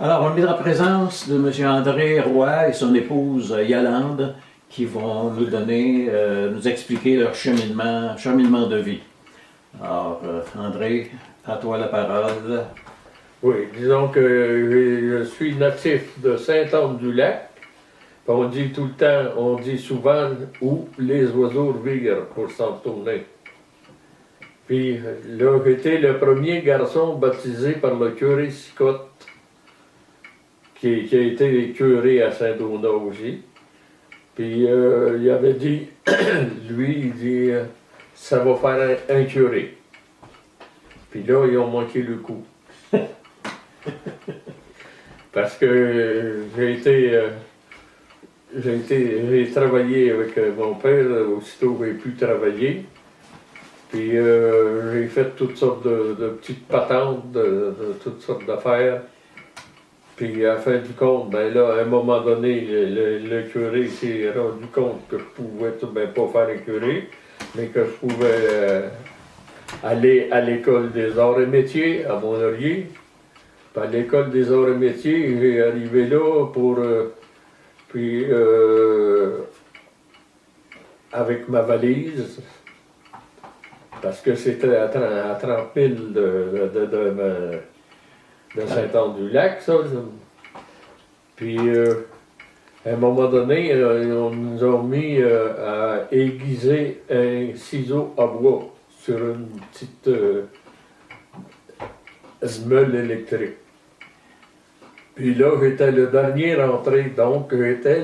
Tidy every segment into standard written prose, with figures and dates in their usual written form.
Alors, on est en présence de M. André Roy et son épouse Yolande qui vont nous donner, nous expliquer leur cheminement de vie. Alors, André, à toi la parole. Oui, disons que je suis natif de Saint-Anne-du-Lac. On dit tout le temps, on dit souvent où les oiseaux virent pour s'en tourner. Puis là, j'étais le premier garçon baptisé par le curé Sicotte, qui a été curé à Saint-Donat aussi. Puis il avait dit, lui, il dit, ça va faire un curé. Puis là, ils ont manqué le coup. Parce que j'ai travaillé avec mon père aussitôt que j'ai pu travailler. Puis j'ai fait toutes sortes de petites patentes, de toutes sortes d'affaires. Puis à la fin du compte, ben là, à un moment donné, le curé s'est rendu compte que je pouvais tout bien pas faire un curé, mais que je pouvais aller à l'école des arts et métiers à Mont-Laurier. Puis à l'école des arts et métiers, j'ai arrivé là pour avec ma valise, parce que c'était à 30 000 de Saint-Anne-du-Lac, ça. Puis, à un moment donné, on nous a mis à aiguiser un ciseau à bois sur une petite meule électrique. Puis là, j'étais le dernier rentré, donc j'étais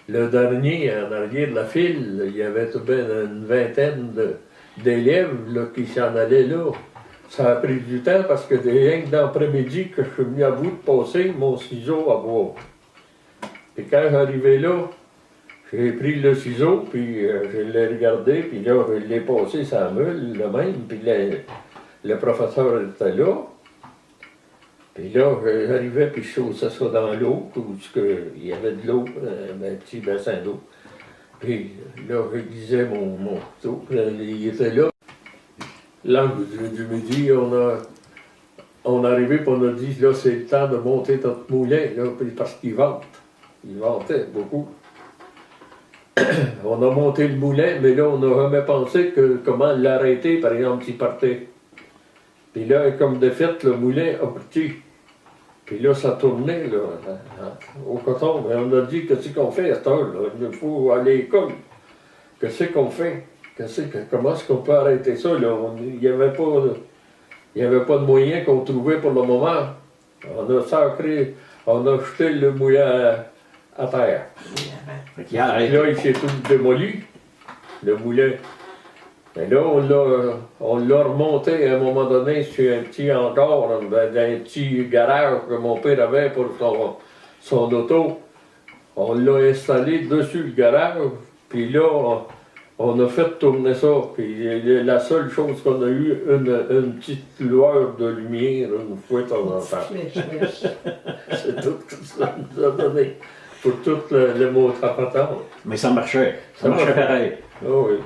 le dernier en arrière de la file. Il y avait tout de même une vingtaine d'élèves qui s'en allaient là. Ça a pris du temps parce que rien que d'après-midi que je suis venu à bout de passer mon ciseau à bois. Puis quand j'arrivais là, j'ai pris le ciseau, puis je l'ai regardé, puis là, je l'ai passé sur la meule, le même, puis le professeur était là. Puis là, j'arrivais, puis je chaussais ça dans l'eau, où il y avait de l'eau, un petit bassin d'eau. Puis là, je disais mon couteau, puis il était là. Là, du midi, on est arrivé, puis on a dit, là, c'est le temps de monter notre moulin, là, parce qu'il vente. Il ventait beaucoup. On a monté le moulin, mais là, on n'a jamais pensé comment l'arrêter, par exemple, s'il partait. Puis là, comme de fait, le moulin a parti. Puis là, ça tournait, là, au coton. Mais on a dit, qu'est-ce qu'on fait à cette heure-là? Il faut aller à l'école. Qu'est-ce qu'on fait? Comment est-ce qu'on peut arrêter ça? Il n'y avait pas de moyen qu'on trouvait pour le moment. On a sacré, on a jeté le moulin à terre. Puis là, il s'est tout démoli, le moulin. Mais là, on l'a remonté à un moment donné sur un petit hangar, dans un petit garage que mon père avait pour son auto. On l'a installé dessus le garage, puis là, on a fait tourner ça. Puis la seule chose qu'on a eu, une petite lueur de lumière, une fois de temps en temps. C'est tout ce que ça nous a donné. Pour tout le mot trapatant. Mais ça marchait. Ça marchait pareil. Oh oui.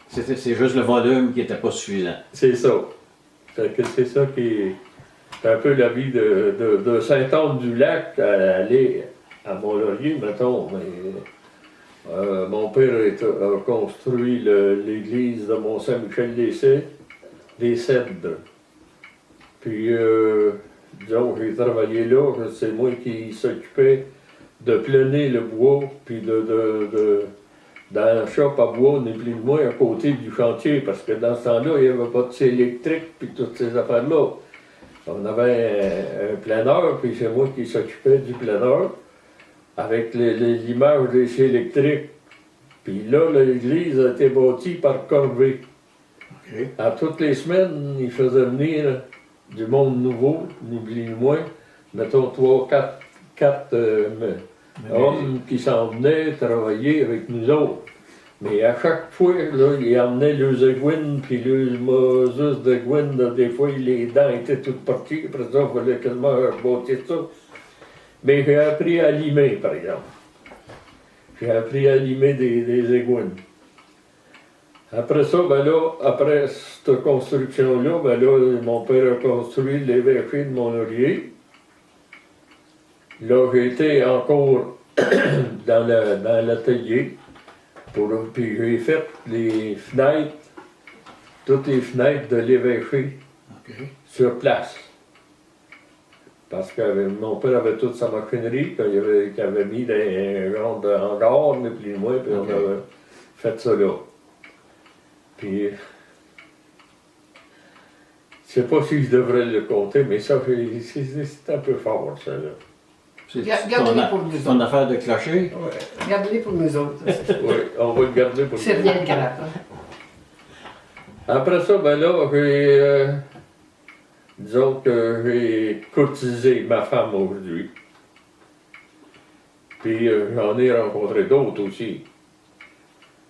C'est juste le volume qui n'était pas suffisant. C'est ça. C'est ça qui est un peu la vie de Saint-Anne-du-Lac à aller à Mont-Laurier, mettons. Mais, mon père a construit l'église de Mont-Saint-Michel des Cèdres. Puis, disons, j'ai travaillé là, c'est moi qui s'occupais de planer le bois, puis dans un shop à bois, ni plus ni moins à côté du chantier, parce que dans ce temps-là, il n'y avait pas de scie électrique, puis toutes ces affaires-là. On avait un planeur, puis c'est moi qui s'occupais du planeur, avec l'image des scies électriques. Puis là, l'église a été bâtie par Corvée. Okay. À toutes les semaines, il faisait venir du monde nouveau, ni plus ni moins, mettons 3, 4 hommes qui s'en venaient travailler avec nous autres. Mais à chaque fois, là, ils emmenaient leurs aiguines, puis leurs mosus d'aiguines, des fois, les dents étaient toutes parties. Après ça, il fallait quasiment rebâtir ça. Mais j'ai appris à limer, par exemple. J'ai appris à limer des aiguines. Après ça, ben là, après cette construction-là, ben là, mon père a construit l'évêché de Mont-Laurier. Là, j'ai été encore dans l'atelier, puis j'ai fait les fenêtres, toutes les fenêtres de l'évêché OK. sur place. Parce que mon père avait toute sa machinerie qu'il avait mis dans un genre de hangar, ni plus ni moins, puis OK. on avait fait ça là. Puis, je sais pas si je devrais le compter, mais ça, c'est un peu fort, ça, là. C'est Gardez-les pour nous ton autres. affaire de clocher? Ouais. Gardez-les pour nous autres. Oui, on va le garder pour C'est rien de grave. Hein. Après ça, ben là, disons que j'ai cotisé ma femme aujourd'hui. Puis j'en ai rencontré d'autres aussi.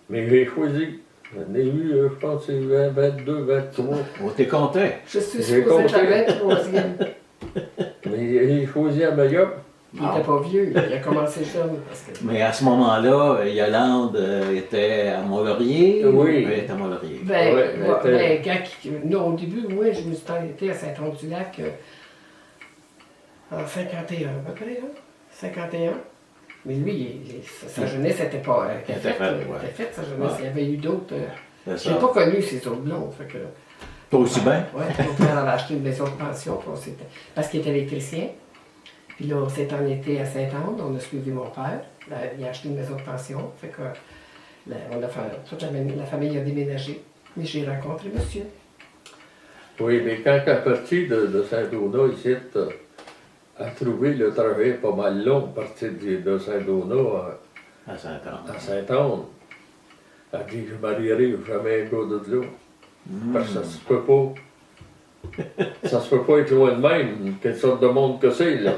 Mais j'ai choisi. J'en ai eu, je pense, c'est 20, 22, 23. Oh, t'es content? Je suis J'ai supposée être compté. la 23e. Mais j'ai choisi la meilleure. Il n'était pas vieux, il a commencé jeune. Parce que... Mais à ce moment-là, Yolande était à Mont-Laurier? Oui. Elle était à Mont-Laurier. Ben, Ouais, ouais, non, au début, moi, je me suis arrêtée à Saint-Onge-du-Lac en 51, à peu près, hein? 51. Mais lui, sa jeunesse n'était pas Elle était faite, ouais. était faite, sa jeunesse. Ouais. Il y avait eu d'autres. C'est Je n'ai ça. pas connu ces autres blonds. Fait que, Toi aussi bien? ouais, mon père avait acheté une maison de pension parce qu'il était électricien. Puis là, on s'est en été à Saint-Anne, on a suivi mon père. Là, il a acheté une maison de pension. Fait que on a fait, toute la famille a déménagé. Mais j'ai rencontré monsieur. Oui, mais quand elle est partie de Saint-Donat, ici, elle a trouvé le travail pas mal long, partir de Saint-Donat À Saint-Anne. à Saint-Anne. Elle dit, je marierai jamais un gars de là. Parce que ça se peut pas. Ça se peut pas être loin de même. Quelle sorte de monde que c'est, là.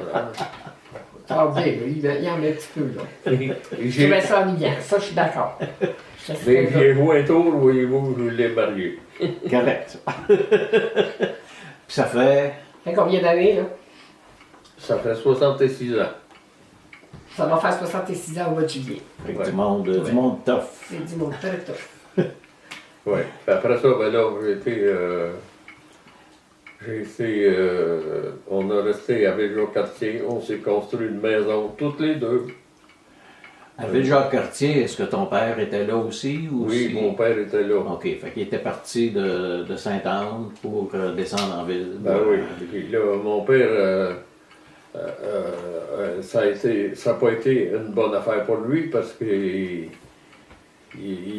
Ah oui, il y en a un petit peu, là. Je J'ai trouvais ça ennuyant, ça, je suis d'accord. mais j'ai joué un tour, voyez-vous, je l'ai marié. Correct. Puis ça fait... Fait combien d'années, là? Ça fait 66 ans. Ça va faire 66 ans au mois de juillet. Fait que Ouais. du monde tough. C'est du monde très tough. Oui. Après ça, ben là, on a resté à Ville-Jacques-Cartier, on s'est construit une maison, toutes les deux. À Ville-Jacques-Cartier, est-ce que ton père était là aussi? Ou Oui, si- mon père était là. OK, fait qu'il était parti de Sainte-Anne pour descendre en ville. Ben oui. Puis là, mon père, ça n'a pas été une bonne affaire pour lui parce qu'il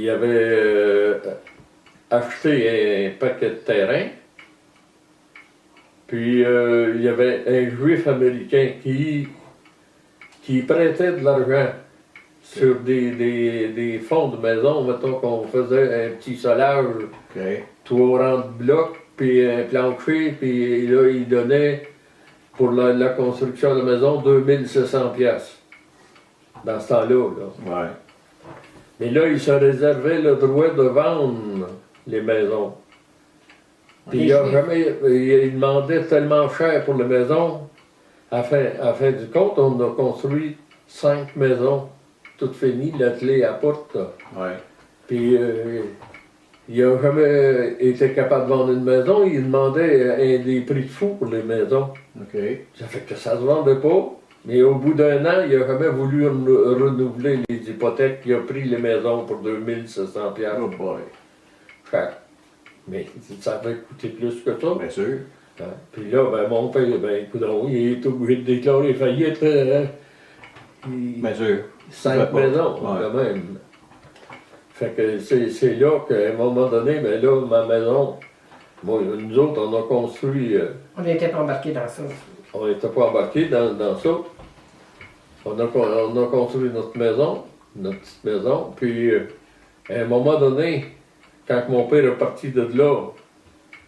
avait acheté un paquet de terrain. Puis il y avait un juif américain qui prêtait de l'argent sur des fonds de maison. Mettons qu'on faisait un petit solage, OK. 3 rangs de blocs, puis un plancher, puis là, il donnait pour la construction de la maison 2700 piastres. Dans ce temps-là. Là. Ouais. Mais là, il se réservait le droit de vendre les maisons. Puis il demandait tellement cher pour les maisons. À fin du compte, on a construit 5 maisons, toutes finies, la clé à la porte. Là. Ouais. Puis il n'a jamais été capable de vendre une maison. Il demandait des prix de fou pour les maisons. OK. Ça fait que ça se vendait pas. Mais au bout d'un an, il n'a jamais voulu renouveler les hypothèques. Il a pris les maisons pour 2700 piastres. Oh boy. Chaque. Mais ça avait coûté plus que ça. Bien sûr. Hein. Puis là, ben, mon père, ben, coudonc, il est obligé de déclarer faillite. Bien sûr. 5 Ouais. maisons, quand même. Fait que c'est là qu'à un moment donné, ben là, ma maison, moi, nous autres, on a construit, On n'était pas embarqués dans ça. on n'était pas embarqués dans ça. On a construit notre petite maison, puis à un moment donné, quand mon père est parti de là,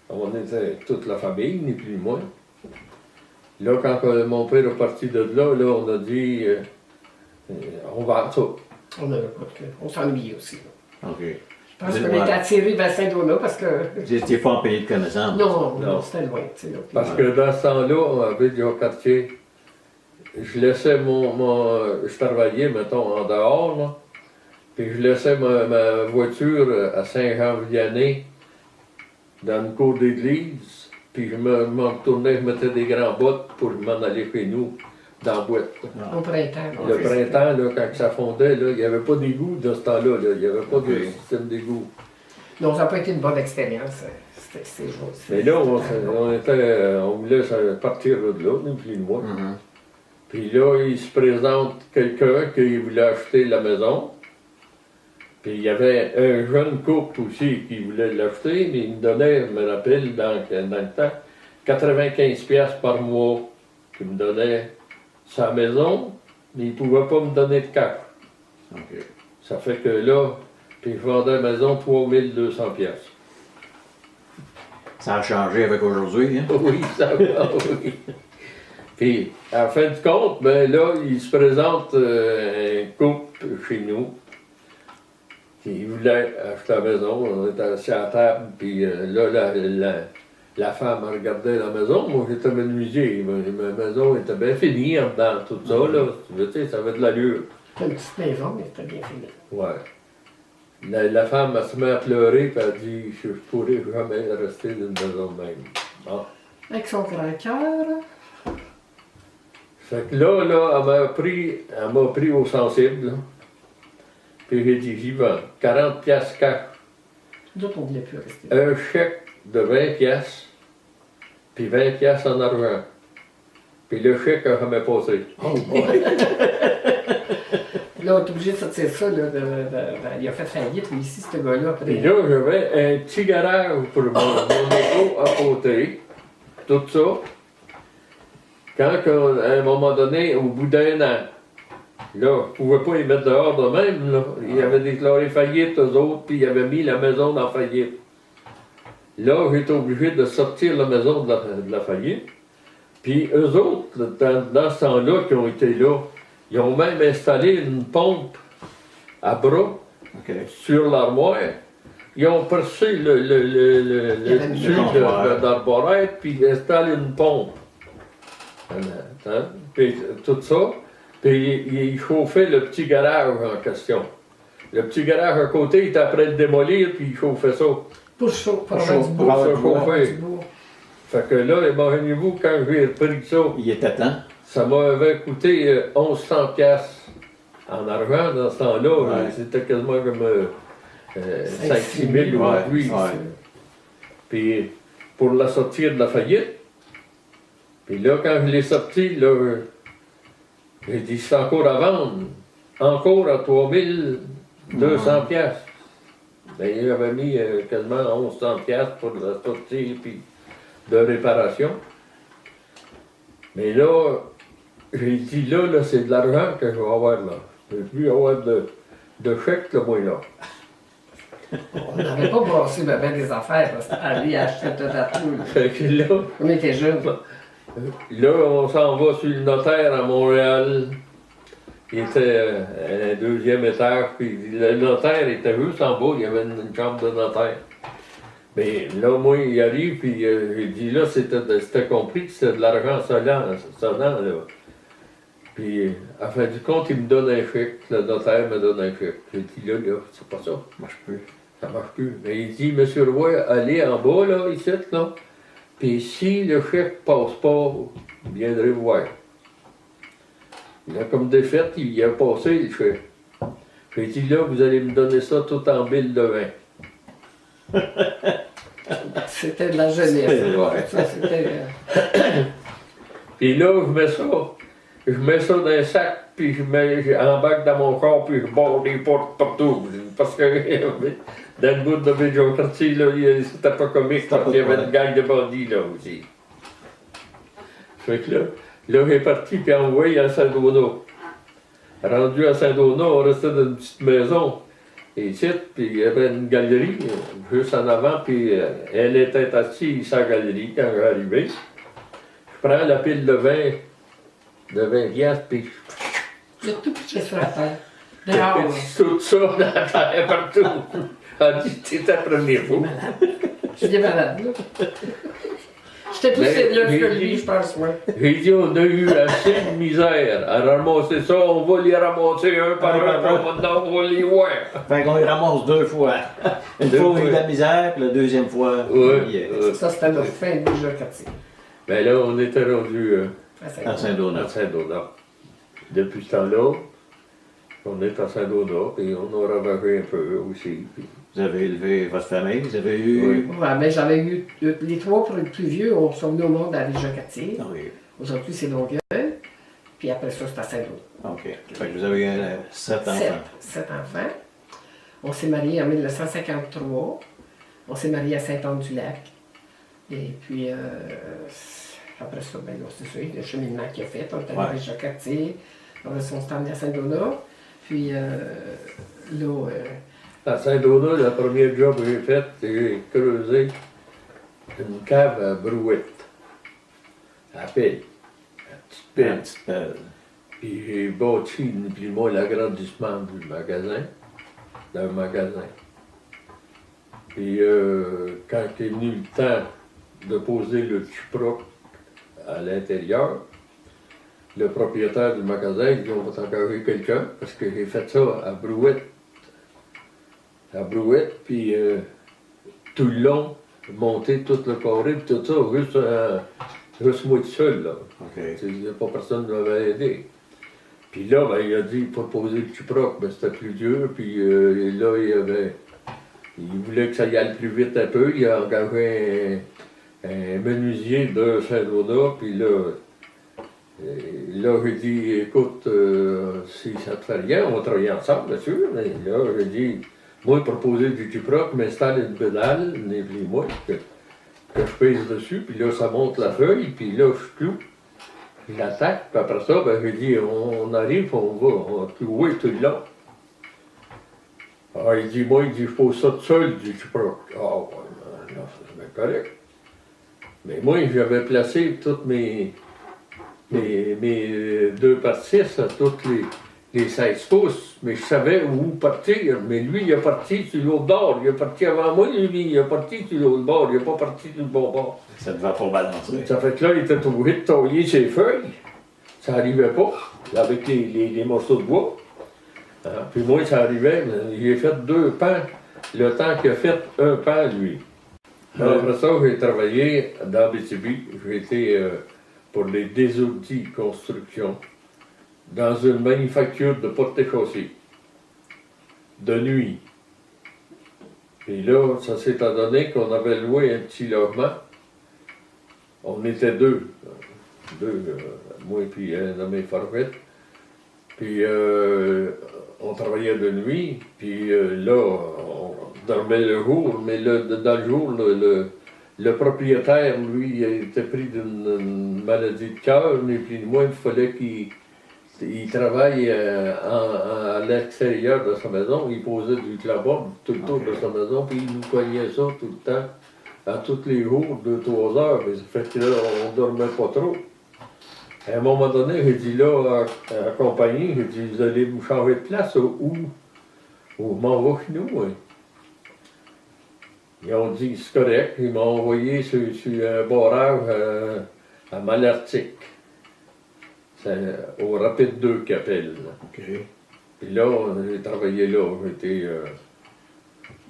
on était toute la famille, ni plus ni moins. Là, quand mon père est parti de là, on a dit, on va ça. On s'ennuyait aussi. Là. OK. Je pense qu'on était attirés vers Saint-Donat parce que. Vous n'étiez pas en pays de connaissance. Non, c'était loin. Tu sais, là. Parce que dans ce temps-là, à Ville-du-Quartier, je laissais je travaillais, mettons, en dehors, là, puis je laissais ma voiture à Saint-Jean-Vianney, dans une cour d'église, puis je m'en retournais, je mettais des grands bottes pour m'en aller chez nous, dans la boîte. Au printemps. Le printemps, là, quand ça fondait, là, il n'y avait pas d'égout dans ce temps-là. Là. Il n'y avait pas de système d'égout. Donc, ça n'a pas été une bonne expérience, ces jours. Mais là, on voulait partir de là, nous, puis moi. Mhm. Puis là, il se présente quelqu'un qui voulait acheter la maison. Puis il y avait un jeune couple aussi qui voulait l'acheter, mais il me donnait, je me rappelle, dans le temps, 95$ par mois qu'il me donnait sa maison, mais il ne pouvait pas me donner de cash. OK. Ça fait que là, puis je vendais la maison 3200$. Ça a changé avec aujourd'hui, hein? Oui, ça va, oui. Puis, à la fin du compte, ben là, il se présente un couple chez nous qui voulait acheter la maison. On était assis à la table, puis là, la femme regardait la maison. Moi, j'étais menuisier. Ma maison était bien finie en dedans, tout ça, là. Tu sais, ça avait de l'allure. C'était une petite maison, mais c'était bien fini. Ouais. La femme, elle se met à pleurer, puis elle dit « Je ne pourrai jamais rester dans une maison de même. » Bon. Avec son grand cœur. Fait que là, elle m'a pris au sensible, là. Puis j'ai dit, j'y vais. 40$ cash. D'autres, on ne voulait plus rester. Un chèque de 20$, puis 20$ en argent. Puis le chèque a jamais passé. Oh boy! Là, on est obligé de sortir ça. Là, il a fait faillite, mais ici, ce gars-là, après. Puis là, j'avais un petit garage pour mon auto à côté. Tout ça. Quand, à un moment donné, au bout d'un an, là, je ne pouvais pas les mettre dehors de même, là. Ils avaient déclaré faillite, eux autres, puis ils avaient mis la maison dans la faillite. Là, j'étais obligé de sortir la maison de la faillite. Puis eux autres, dans ce temps-là, qui ont été là, ils ont même installé une pompe à bras sur l'armoire. Ils ont percé le dessus d'arborette, puis ils installé une pompe. Puis tout ça. Puis il chauffait le petit garage en question. Le petit garage à côté, il était après le démolir, puis il chauffait ça. Pour chaud, pour Pour avoir du chaud, beau. pour avoir se du bois. chauffer. Du beau. Fait que là, imaginez-vous, quand j'ai pris ça, Il était temps. ça m'avait coûté 1100$ en argent dans ce temps-là. Ouais. C'était quasiment comme 5-6 000 aujourd'hui. Ouais. Puis pour la sortir de la faillite, puis là, quand je l'ai sorti, là, j'ai dit, c'est encore à vendre. Encore à 3200$. Ben, il avait mis quasiment 1100$ pour la sortie puis de réparation. Mais là, j'ai dit, là c'est de l'argent que je vais avoir là. Je ne vais plus avoir de chèque, le mois là. On n'avait pas brassé ben des affaires. Là. Aller acheter tout à tout. Là. Fait que là, On était jeunes. là, on s'en va sur le notaire à Montréal. Il était à un deuxième étage, puis le notaire était juste en bas, il y avait une chambre de notaire. Mais là, moi, il arrive, puis j'ai dit, là, c'était compris que c'était de l'argent sonnant, là. Puis, à la fin du compte, il me donne un chèque, le notaire me donne un chèque. J'ai dit, là, c'est pas ça, Ça marche plus. ça marche plus. Mais il dit, Monsieur Roy, allez en bas, là, ici, là, puis si le chèque passe pas, vous viendrez voir. Il a comme défaite, il a passé le chèque. J'ai dit, là, vous allez me donner ça tout en bille de vin. C'était de la jeunesse. C'était, ouais. Ça, c'était. Puis là, je mets ça dans un sac, puis j'embarque dans mon corps, puis je barre des portes partout. Parce que dans le bout de Béjon-Cartier, là, c'était pas comique, parce qu'il y avait une gang de bandits là aussi. Fait que là, j'ai parti, puis envoyé à Saint-Donat. Rendu à Saint-Donat, on restait dans une petite maison. Et ici, puis il y avait une galerie, juste en avant, puis elle était assise sur la galerie quand j'arrivais. Je prends la pile de 20$, puis J'ai tout pitché sur la terre. je Dehors. tout ça dans la terre partout. Elle dit, c'est ta première fois. J'étais malade, là. J'étais plus Mais- sérieux mais que il lui, dit- je pense, moi. J'ai dit, on a eu assez de misère à ramasser ça, on va les ramasser un par un, on va les voir. Fait qu'on les ramasse deux fois. Une Deux fois, il y a eu de fois. la misère, puis la deuxième fois, Ouais, il y a- ouais. Ça, c'était notre fin de quartier. Ben là, on était rendu à À Saint-Donat. Saint-Donat. à Saint-Donat. Depuis ce temps-là, on est à Saint-Donat, et on a ravagé un peu aussi. Puis, Vous avez élevé votre famille, vous avez eu... Oui. Ouais, mais j'avais eu les trois pour les plus vieux, on sont venus au monde à Déjà-Cartier. Ah oui, Aujourd'hui, c'est Longueuil. Puis après ça, c'est à Saint-Donat. OK. Fait que vous avez 7 enfants. Sept enfants. On s'est mariés en 1953. On s'est mariés à Saint-Anne-du-Lac. Et puis, après ça, ben là, c'est ça, le cheminement qu'il a fait. On est allé à Ouais. Déjà-Cartier. On s'est emmené à Saint-Donat. Puis, là, à Saint-Donat, le premier job que j'ai fait, j'ai creusé une cave à brouette, à pelle, à petite Une pelle. petite pelle. Puis j'ai bâti, ni plus ni moins, l'agrandissement du magasin, d'un magasin. Puis quand est venu le temps de poser le chiproc à l'intérieur, le propriétaire du magasin, il dit on va t'engager quelqu'un, parce que j'ai fait ça à Brouette. À Brouette, puis tout le long, monter tout le carré, puis tout ça, juste moi tout seul, là. OK. Il n'y a pas personne qui m'avait aidé. Puis là, ben, il a dit pour poser le chiproc, ben, c'était plus dur. Puis là, il voulait que ça y aille plus vite un peu. Il a engagé un menuisier de Saint-Donat. Puis là, j'ai dit, écoute, si ça te fait rien, on va travailler ensemble, bien sûr. Mais là, j'ai dit, moi, pour poser du chiproc, m'installe une pédale, ni plus ni moins, que je pèse dessus. Puis là, ça monte la feuille. Puis là, je cloue. J'attaque, puis après ça, ben, j'ai dit, on arrive, on va clouer tout le long. Alors, il dit, moi, il dit, je pose ça tout seul, du chiproc. Ah, ouais, non, c'est bien correct. Mais moi, j'avais placé toutes mes 2 par 6, toutes les 16 pouces, mais je savais où partir. Mais lui, il est parti sur l'autre bord. Il est parti avant moi, lui, il est parti sur l'autre bord. Il n'est pas parti sur le bon bord. Ça devait pas balancer. Ça fait que là, il était obligé de tailler ses feuilles. Ça n'arrivait pas, avec les morceaux de bois. Hein? Puis moi, ça arrivait, mais j'ai fait 2 pans, le temps qu'il a fait un pan, lui. Après ça, j'ai travaillé dans Abitibi. J'ai été pour les Désoudis Construction, dans une manufacture de portes et chaussées, de nuit. Puis là, ça s'est donné qu'on avait loué un petit logement. On était 2. Moi et puis un nommé Farfette. Puis on travaillait de nuit, puis là, on dormait le jour, mais dans le jour, le propriétaire, lui, il était pris d'une maladie de cœur, ni plus ni moins, il fallait qu'il travaille à l'extérieur de sa maison. Il posait du clapboard tout le tour de sa maison, puis il nous cognait ça tout le temps, à tous les jours, 2-3 heures. Mais ça fait que là, on dormait pas trop. À un moment donné, j'ai dit là, à la compagnie, j'ai dit, vous allez vous changer de place ou m'en va chez nous. Hein. Ils ont dit, c'est correct. Ils m'ont envoyé sur un barrage à Malartic. C'est au Rapide 2 qu'ils appellent. OK. Puis là, j'ai travaillé là. J'étais.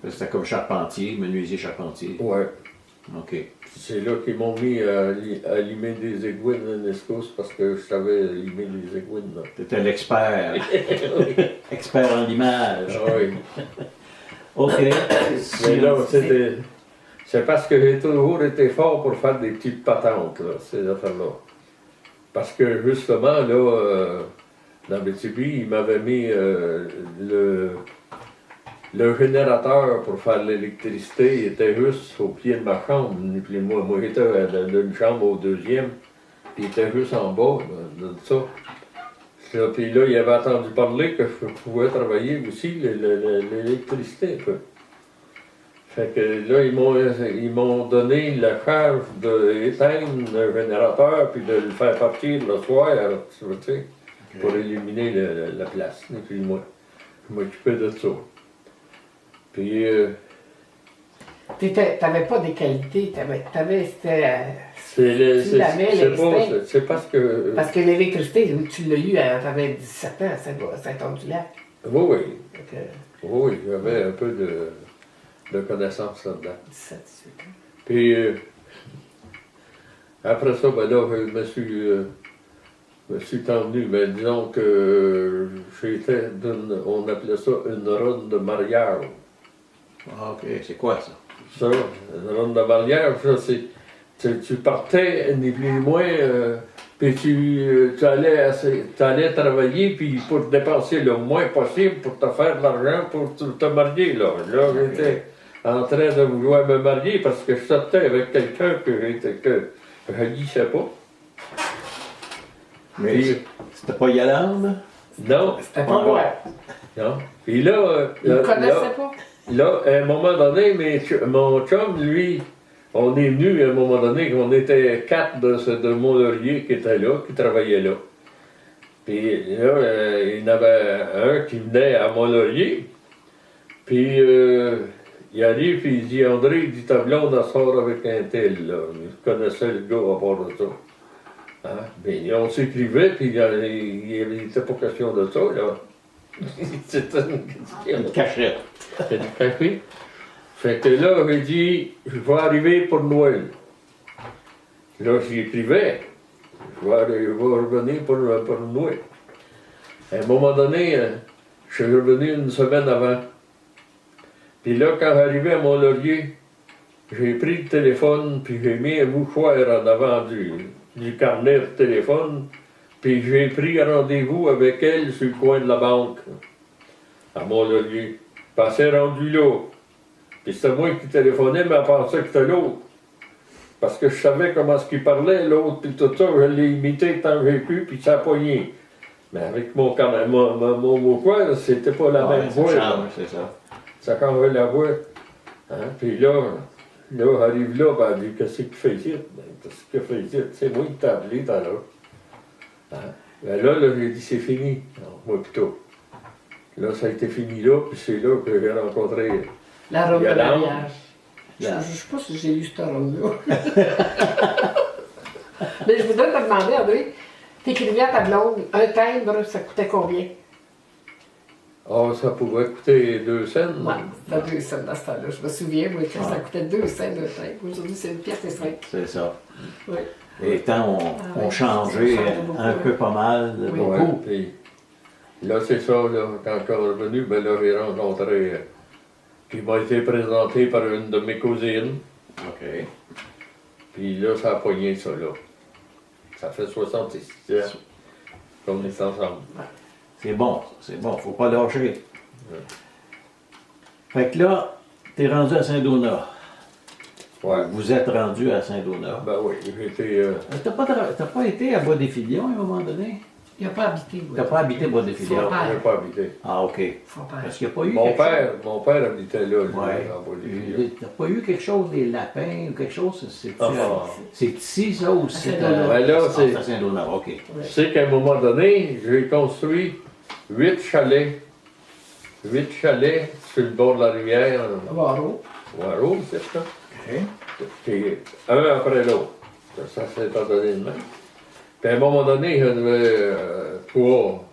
C'était comme charpentier, menuisier charpentier. Ouais. OK. C'est là qu'ils m'ont mis à limer des égouines en escousse parce que je savais limer les égouines. T'étais l'expert. Expert en image. Ah oui. OK. Mais là, c'est parce que j'ai toujours été fort pour faire des petites patentes, là, ces affaires-là. Parce que justement, là, dans Abitibi, ils m'avaient mis le générateur pour faire l'électricité, il était juste au pied de ma chambre, ni plus ni moins. Moi, j'étais d'une chambre au 2e, puis il était juste en bas de ça. Puis là, il avait entendu parler que je pouvais travailler aussi l'électricité un peu. Fait que là, ils m'ont donné la charge d'éteindre le générateur puis de le faire partir le soir, tu sais, pour éliminer la place, ni plus ni moins. Je m'occupais de ça. Puis... t'avais pas des qualités, c'est parce que... Parce que l'électricité, tu l'as eu, t'avais 17 ans à Saint-Anne-du-Lac. Oui, oui. Donc, Oui, j'avais un peu de connaissances là-dedans. 17, 18 ans. Puis après ça, ben là, je me suis je suis envenu, mais disons que j'étais on appelait ça une ronde de mariage. Ah, OK, c'est quoi ça? Ça, une ronde de mariage, ça, c'est. Tu partais, ni plus ni moins, puis tu allais travailler, puis pour dépenser le moins possible pour te faire de l'argent pour te marier, là. Là, j'étais en train de vouloir me marier parce que je sortais avec quelqu'un que je haïssais pas. Mais Puis- c'était pas Yolande? Non, C'était pas moi. non. Puis là, Il ne connaissait pas. là, à un moment donné, mon chum, lui, on est venu à un moment donné, on était 4 de Mont-Laurier qui étaient là, qui travaillaient là. Puis là, il y en avait un qui venait à Mont-Laurier. Puis il arrive, puis il dit, André, il dit, ta blonde, elle sort avec un tel, là. Je connaissais le gars à part de ça. Hein? Bien, on s'écrivait, puis il n'était pas question de ça, là. C'était Une cachette. c'est du café. Fait que là, j'ai dit, je vais arriver pour Noël. Là, j'y écrivais, je vais revenir pour Noël. À un moment donné, je suis revenu une semaine avant. Puis là, quand j'arrivais à Mont-Laurier, j'ai pris le téléphone, puis j'ai mis un mouchoir en avant du carnet de téléphone, puis j'ai pris un rendez-vous avec elle sur le coin de la banque, à Mont-Laurier. Puis elle s'est rendue là. Puis c'était moi qui téléphonais, mais elle pensait que c'était l'autre. Parce que je savais comment ce qu'il parlait, l'autre, puis tout ça, je l'ai imité tant que j'ai pu, puis ça a pogné. Mais avec mon mouchoir, c'était pas la même ça voix. là. change, c'est ça. Ça changeait la voix. Hein? Puis là, arrive là, ben, elle dit, qu'est-ce qu'il fait ici? Ben, qu'est-ce qu'il fait ici? C'est moi qui t'ai appelé tout à l'heure. Hein? Ben là, j'ai dit, c'est fini. Non, moi plutôt. Là, ça a été fini là, puis c'est là que j'ai rencontré. La robe de Yolande. mariage. Je La- ne sais pas si j'ai eu cette robe-là. Mais je voudrais te demander, André, t'écrivais à ta blonde, un timbre, ça coûtait combien? Ah, ça pouvait coûter 2 cents. Ouais, c'était 2 cents dans ce temps-là. Je me souviens, moi, que ça Ouais. coûtait 2 cents de timbre. Aujourd'hui, c'est 1 pièce et 5. C'est ça. Oui. Les temps ont changé ça change beaucoup, un peu pas mal, Oui. Ouais, beaucoup. puis là, c'est ça, là, quand je suis revenu, ben là, j'ai rencontré, qui m'a été présenté par une de mes cousines. OK. Puis là, ça a pogné ça, là. Ça fait 66 ans qu'on est ensemble. C'est bon, faut pas lâcher. Fait que là, t'es rendu à Saint-Donat. Ouais. Vous êtes rendu à Saint-Donat. Ben oui, j'étais... T'as pas été à Bois-des-Filions à un moment donné? Il n'a pas habité. oui. T'as pas habité Bois-des-Filions? Son père. j'ai pas habité. Ah, OK. Son père. Parce qu'il n'y a pas eu Mon quelque père habitait là, lui, Ouais. en Bolivie. T'as pas eu quelque chose des lapins ou quelque chose? Ah, C'est ici, ça, ou c'est Saint-Donat. Ben là, c'est- à Saint-Donat, OK. Je sais qu'à un moment donné, j'ai construit 8 chalets. 8 chalets sur le bord de la rivière, Varro. Waro, c'est ça. OK. Puis un après l'autre. Ça s'est pas donné de même. Puis à un moment donné, j'en avais trois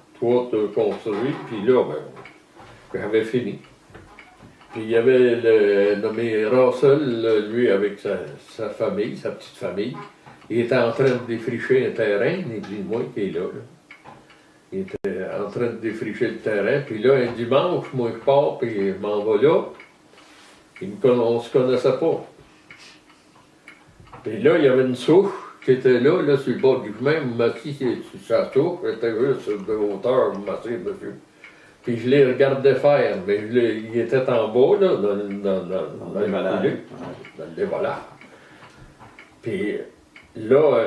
de construits, puis là, ben, j'avais fini. Puis il y avait le nommé Russell, lui, avec sa famille, sa petite famille. Il était en train de défricher un terrain, ni plus ni moins qui est là. Il était en train de défricher le terrain, puis là, un dimanche, moi, je pars, puis je m'en vais là. On se connaissait pas. Puis là, il y avait une souche qui était là, sur le bord du chemin, je m'assis sur sa souche, j'étais juste de hauteur, je m'assis dessus. Puis je les regardais faire, mais il était en bas, là, dans le dévallage. coulée, dans le dévallage. Puis là,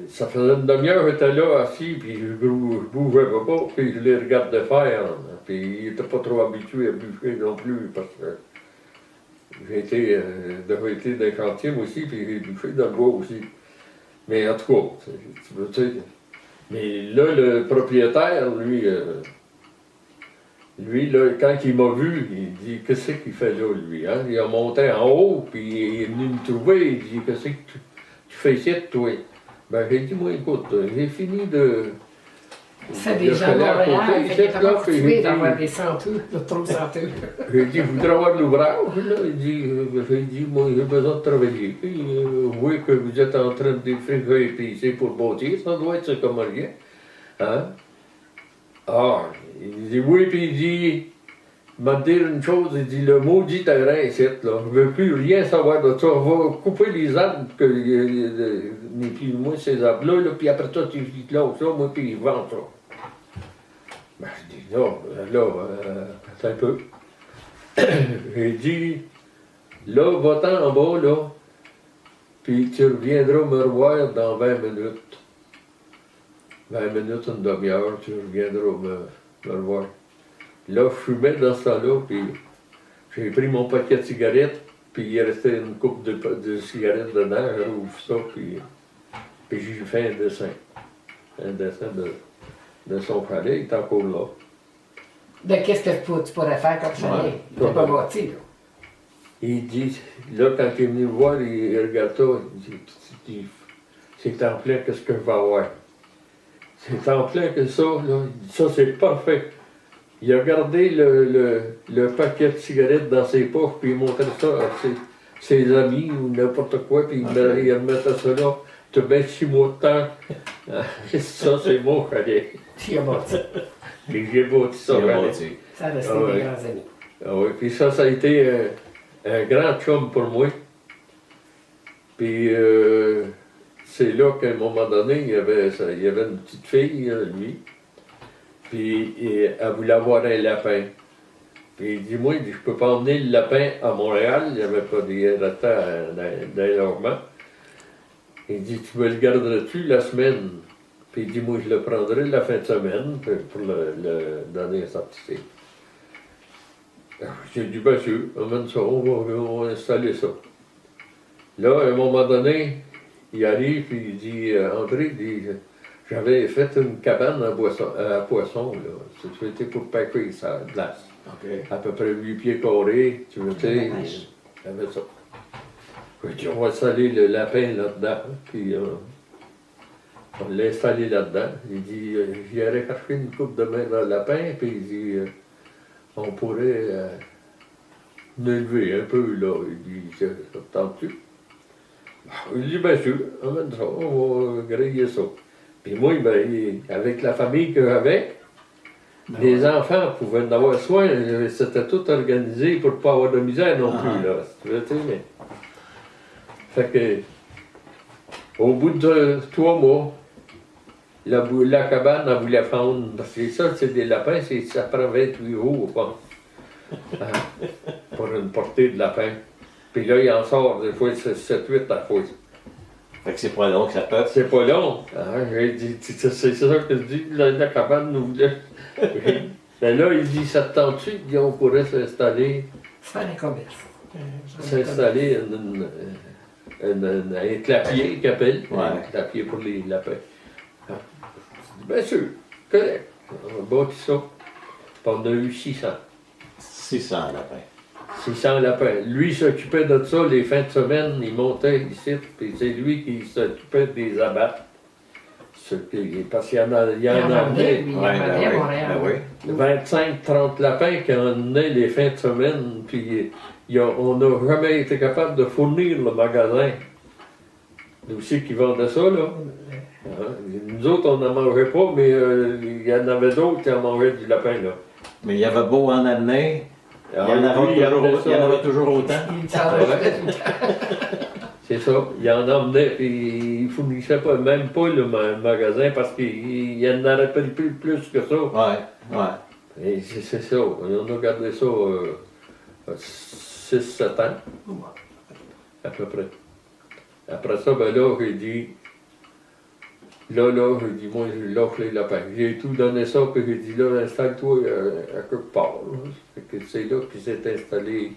ça faisait une demi-heure, j'étais là, assis, puis je bougeais pas, puis je les regardais faire. Puis il n'était pas trop habitué à bûcher non plus, parce que j'ai été dans les chantiers, moi aussi, puis j'ai bûché dans le bois aussi. Mais en tout cas, tu sais. Mais là, le propriétaire, lui, là, quand il m'a vu, il dit, qu'est-ce qu'il fait là, lui, hein? Il a monté en haut, puis il est venu me trouver, il dit, qu'est-ce que tu fais ici, toi? Ben, j'ai dit, moi, écoute, j'ai fini de... C'est des gens de à côté, Montréal, ici, fait qu'il était là, pas puis j'ai coutué dit- d'avoir des senteux, de trop senteux. J'ai dit, je voudrais avoir de l'ouvrage, là. J'ai dit, moi, j'ai besoin de travailler. Puis, oui, que vous êtes en train de défricher, puis c'est pour bâtir, ça doit être ça comme rien. Hein? Ah, il dit oui, puis il dit, il m'a dit une chose, il dit, le maudit terrain ici, là, je ne veux plus rien savoir de ça, on va couper les arbres, puis moi, ces arbres-là, là, puis après ça, tu closes ça, moi, puis ils vendent ça. Ben, je dis, non, attends un peu. J'ai dit, là, va-t'en en bas, là, puis tu reviendras me revoir dans 20 minutes. 20 minutes, une demi-heure, tu reviendras me revoir. Là, je fumais dans ce temps-là, puis j'ai pris mon paquet de cigarettes, puis il restait une coupe de cigarettes dedans, je rouvre ça, puis j'ai fait un dessin. Un dessin de son chalet, il est encore là. De qu'est-ce que tu pourrais faire comme chalet? Il n'est pas bâti, là. Il dit, là, quand il est venu me voir, il regarde ça, il dit, c'est en plein, qu'est-ce que je vais avoir? C'est en plein que ça, là, il dit, ça c'est parfait. Il a gardé le paquet de cigarettes dans ses poches, puis il montrait ça à ses amis ou n'importe quoi, puis il remettait ça là. Tu as bien 6 mois de temps. Ça, c'est mon chalet. Tu as bâti. Puis j'ai bâti ça. Ça a resté des grands amis. Ah oui, puis ça a été un grand chum pour moi. Puis c'est là qu'à un moment donné, il y avait une petite fille, lui. Puis elle voulait avoir un lapin. Puis il dit, moi, je peux pas emmener le lapin à Montréal, il n'y avait pas des ratons dans les logements. Il dit, tu me le garderas-tu la semaine? Puis il dit, moi, je le prendrai la fin de semaine pour le donner à sa petite fille. J'ai dit, bien sûr, amène ça, on va installer ça. Là, à un moment donné, il arrive, puis il dit, André, il dit, j'avais fait une cabane à poisson, là. C'était pour paquer ça, de glace. OK. À peu près 8 pieds carrés, tu sais, j'avais ça. Puis il dit, on va installer le lapin là-dedans, puis on l'a installé là-dedans. Il dit, j'irai chercher une coupe de main dans le lapin, puis il dit, on pourrait l'élever un peu, là. Il dit, ça te tente-tu? Il dit, bien sûr, amène ça, on va griller ça. Puis moi, ben, avec la famille que j'avais, les enfants pouvaient en avoir soin, c'était tout organisé pour ne pas avoir de misère non plus, là. Tu veux, tu sais, mais... Fait que, au bout de 3 mois, la cabane, elle voulait fondre. Parce que ça, c'est des lapins, ça prend 28 jours, quoi. Pour une portée de lapin. Puis là, il en sort des fois 7-8 à la fois. Fait que c'est pas long que ça peut. C'est pas long. J'ai dit, c'est ça que je dis, la cabane nous voulait. Mais là, il dit, ça te tente-tu? Il dit, on pourrait s'installer. Faire un commerce. S'installer un clapier qu'il appelle. Ouais. Un clapier pour les lapins. Bien sûr, correct. On a bâti ça. Puis on a eu 600. 600 lapins. 600 lapins. Lui s'occupait de ça les fins de semaine, il montait ici, puis c'est lui qui s'occupait des abattes. Parce qu'il y en avait. Il y en avait à Montréal. Ben oui. 25-30 lapins qui en venaient les fins de semaine, puis on n'a jamais été capable de fournir le magasin. Nous aussi qui vendait ça, là. Nous autres, on n'en mangeait pas, mais il y en avait d'autres qui en mangeaient du lapin, là. Mais il y avait beau en amener, il y en avait toujours autant. Il s'en rajoutait tout le temps. C'est ça. Il en emmenait, puis il ne fournissait même pas le magasin parce qu'il en aurait pris plus que ça. Ouais. Et c'est ça. On a gardé ça 6-7 ans, à peu près. Après ça, ben là, j'ai dit, j'ai dit, moi, je lâche les lapins. J'ai tout donné ça, puis j'ai dit, là, installe-toi à quelque part. C'est là qu'il s'est installé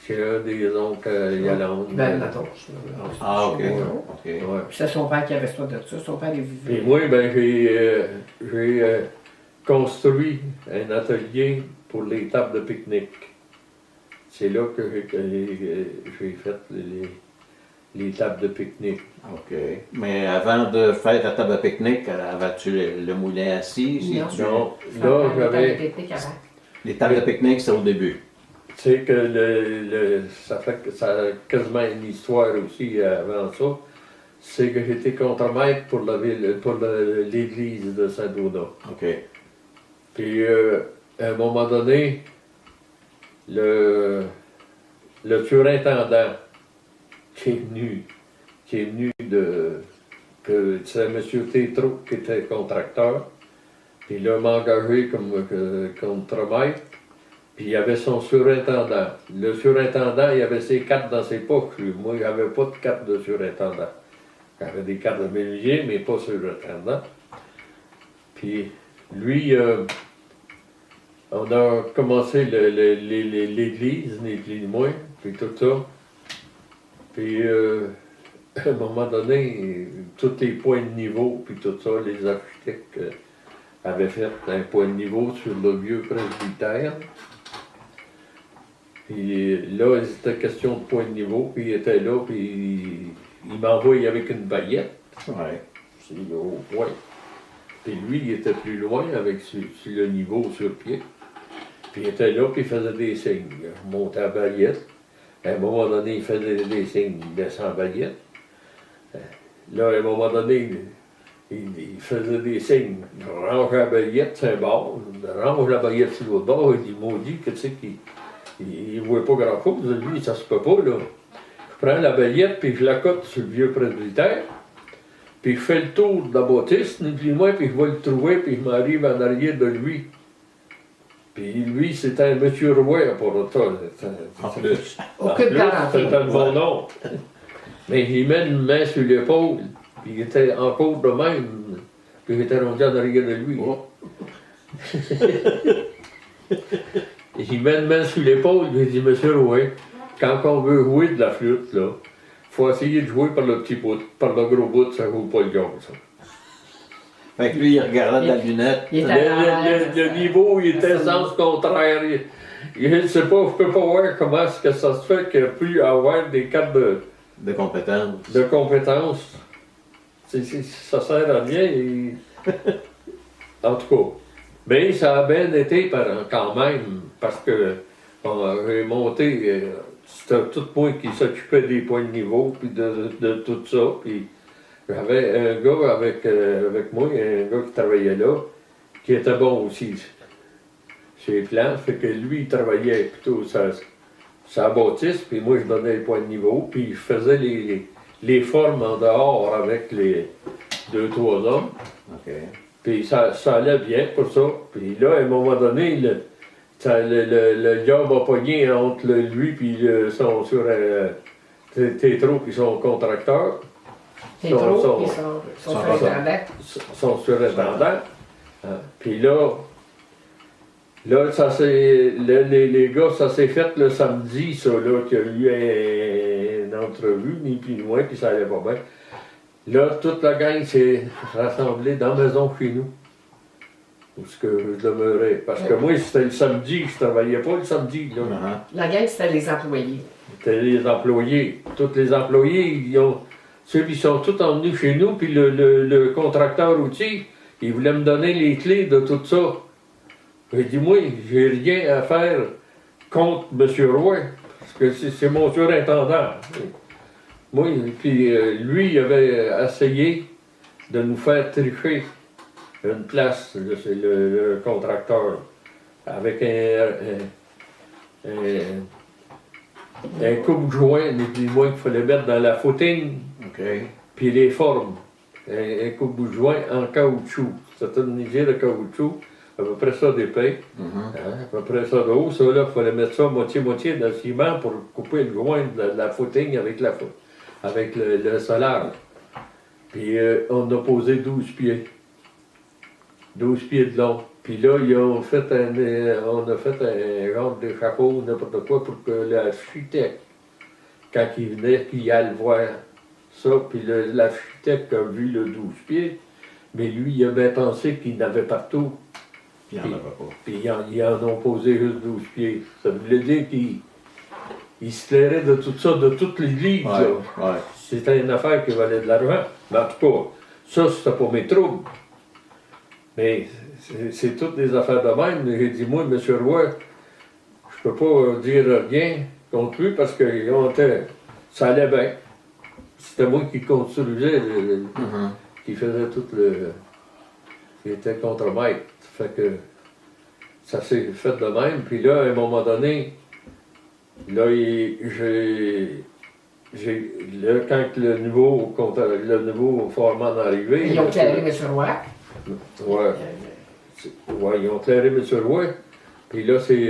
chez un des oncles Yolande. Ben, la torche. Ah, OK. Ouais. OK. C'est son père qui avait soin de ça. Son père, il vivait. Et moi, ben, j'ai construit un atelier pour les tables de pique-nique. C'est là que j'ai fait les tables de pique-nique. OK. Mais avant de faire ta table de pique-nique, avais-tu le moulin assis? Non. Non, là, j'avais... Les tables de pique-nique, c'est au début. Tu sais que ça a quasiment une histoire aussi avant ça. c'est que j'étais contremaître pour la ville, pour l'église de Saint-Donat. OK. Puis, à un moment donné, le surintendant qui est venu c'est M. Tétrault qui était contracteur, puis il m'a engagé comme contremaître, puis il y avait son surintendant. Le surintendant, il avait ses cartes dans ses poches, lui. Moi, il n'avais pas de carte de surintendant. J'avais des cartes de menuisier, mais pas surintendant. Puis, lui, on a commencé l'église, ni plus ni moins, puis tout ça. Puis, à un moment donné, tous les points de niveau, puis tout ça, les architectes avaient fait un point de niveau sur le vieux presbytère. Puis là, c'était question de point de niveau, puis il était là, puis il m'envoyait avec une baguette. Ouais. C'est au point. Puis lui, il était plus loin avec sur le niveau sur pied. Puis il était là, puis il faisait des signes. Il montait à baguette. À un moment donné, il faisait des signes, il descend à baguette. Là, à un moment donné, il faisait des signes. Il range la baguette, c'est un bord. Il range la baguette sur l'autre bord. Il dit, maudit, que tu sais qu'il ne voit pas grand-chose. Lui, ça se peut pas, là. Je prends la baguette, puis je la cote sur le vieux presbytère. Puis je fais le tour de la bâtisse, ni plus ni moins, puis je vais le trouver, puis je m'arrive en arrière de lui. Puis lui, c'était un monsieur Roy pour ça. En plus. Aucune garantie. C'était le bon nom. Mais il met une main sur l'épaule, puis il était encore de même, puis j'étais rendu en arrière de lui. Oh. Il met une main sur l'épaule, puis il dit, monsieur Roy, quand on veut jouer de la flûte, là, faut essayer de jouer par le petit bout, par le gros bout, ça joue pas le gong, ça. Fait que lui, il regardait de la lunette. Il était Le niveau, il était sens contraire. Il ne sait pas, je peux pas voir comment est-ce que ça se fait qu'il a pu avoir des cartes De compétence. de compétences. Ça sert à rien. En tout cas. Mais ça a bien été quand même, parce que j'ai monté, c'était tout moi qui s'occupait des points de niveau, puis de tout ça. Puis j'avais un gars avec moi, un gars qui travaillait là, qui était bon aussi chez les plans. Fait que lui, il travaillait plutôt sa bâtisse, puis moi, je donnais les points de niveau, puis je faisais les formes en dehors avec les 2-3 hommes. OK. Puis ça allait bien pour ça. Puis là, à un moment donné, le job a pogné entre lui et son Tétrault puis son contracteur. Tétrault, puis son surintendant. Son surintendant. Puis là, ça s'est, les gars, ça s'est fait le samedi, ça, là, qu'il y a eu une entrevue, ni plus ni moins, puis ça allait pas bien. Là, toute la gang s'est rassemblée dans la maison chez nous, où ce que je demeurais. Parce que moi, c'était le samedi, je travaillais pas le samedi, là. La gang, c'était les employés. C'était les employés. Tous les employés, ceux qui sont tous emmenés chez nous, puis le contracteur routier, il voulait me donner les clés de tout ça. J'ai dit, moi, j'ai rien à faire contre M. Roy, parce que c'est mon surintendant. Moi, puis lui, il avait essayé de nous faire tricher une place, c'est le contracteur, avec un coupe-joint, ni plus ni moins qu'il fallait mettre dans la footing, OK. puis les formes. Un coupe-joint en caoutchouc. C'était une nidier de caoutchouc, à peu près ça d'épais, à peu près ça de haut. Ça, là, il fallait mettre ça moitié-moitié dans le ciment pour couper le joint de la footing avec le solar. Puis on a posé 12 pieds. 12 pieds de long. Puis là, on a fait un genre d'échafaud, n'importe quoi, pour que l'architecte, quand il venait, qu'il aille voir ça, puis l'architecte a vu le 12 pieds, mais lui, il a bien pensé qu'il n'avait partout. Puis il n'y en avait pas. Puis ils en ont posé juste 12 pieds. Ça voulait dire qu'il se clairait de tout ça, de toute l'église. Ouais. C'était une affaire qui valait de l'argent. Mais en tout cas, ça, c'était pas mes troubles. Mais c'est toutes des affaires de même. J'ai dit, moi, M. Roy, je peux pas dire rien contre lui parce que ça allait bien. c'était moi qui construisais, Mhm. qui faisait tout le. Qui était contre-maître. Fait que ça s'est fait de même. Puis là, à un moment donné, là, là, quand le nouveau foreman est arrivé. Ils ont clairé M. Roy. Ouais. Ouais, ils ont clairé M. Roy. Puis là, c'est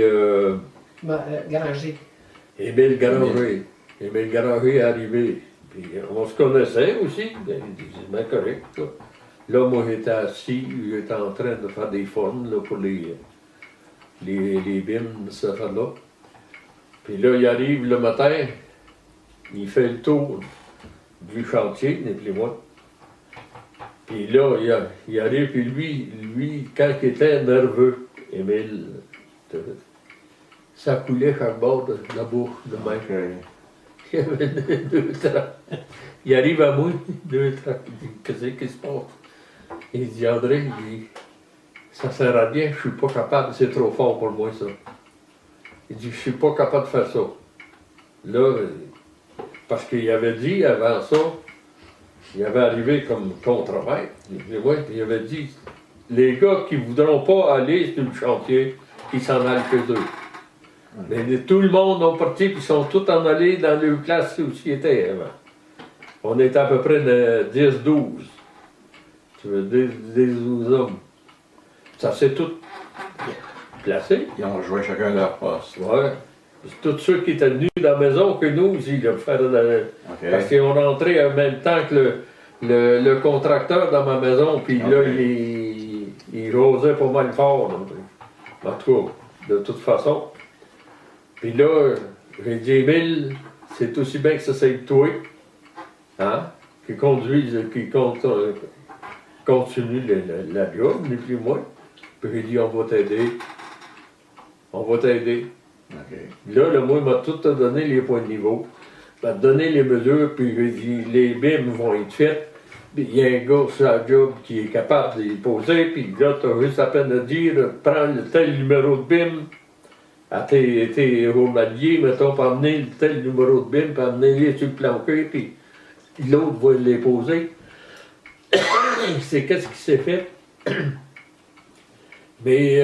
Granger. Émile Granger. Émile Granger est arrivé. Puis on se connaissait aussi. C'est bien correct. Là, moi, j'étais assis, j'étais en train de faire des formes là, pour les BIM, cette affaire-là. Puis là, il arrive le matin, il fait le tour du chantier, ni plus moi. Puis là, il arrive, puis lui, quand il était nerveux, Émile, ça coulait chaque bord de la bouche, de même. OK. Il y avait deux traits. Il arrive à moi, 2 traits. Il dit, qu'est-ce qui se passe? Il dit, André, il dit, ça sert à rien, je suis pas capable, c'est trop fort pour moi ça. Il dit, je suis pas capable de faire ça. Là, parce qu'il avait dit avant ça, il avait arrivé comme contre-maître. Il avait dit, les gars qui voudront pas aller sur le chantier, ils s'en allent chez eux. Mais tout le monde est parti, puis ils sont tous en allés dans leur classe où ils étaient avant. On était à peu près de 10-12. Tu veux dire 10-12 hommes. Ça s'est tout placé. Ils ont joué chacun leur poste. Ouais. Puis tous ceux qui étaient venus dans la maison que nous aussi, là, pour faire OK. parce qu'ils ont rentré en même temps que le contracteur dans ma maison, puis là, Ok. il rosait pas mal fort. Là. En tout cas, de toute façon. Puis là, j'ai dit, Émile, c'est aussi bien que ça soit toi, hein, qui conduise, continue la job, ni plus moi. Puis j'ai dit, on va t'aider. On va t'aider. OK. Là, le moi, il m'a tout donné les points de niveau. Il m'a donné les mesures, puis j'ai dit, les BIM vont être faites. Puis il y a un gars sur la job qui est capable de les poser, puis là, tu as juste à peine de dire, prends le tel numéro de BIM à tes romaliers, mettons, pour amener le tel numéro de BIM, puis amener-les sur le plancher, puis l'autre va les poser. C'est qu'est-ce qui s'est fait. Mais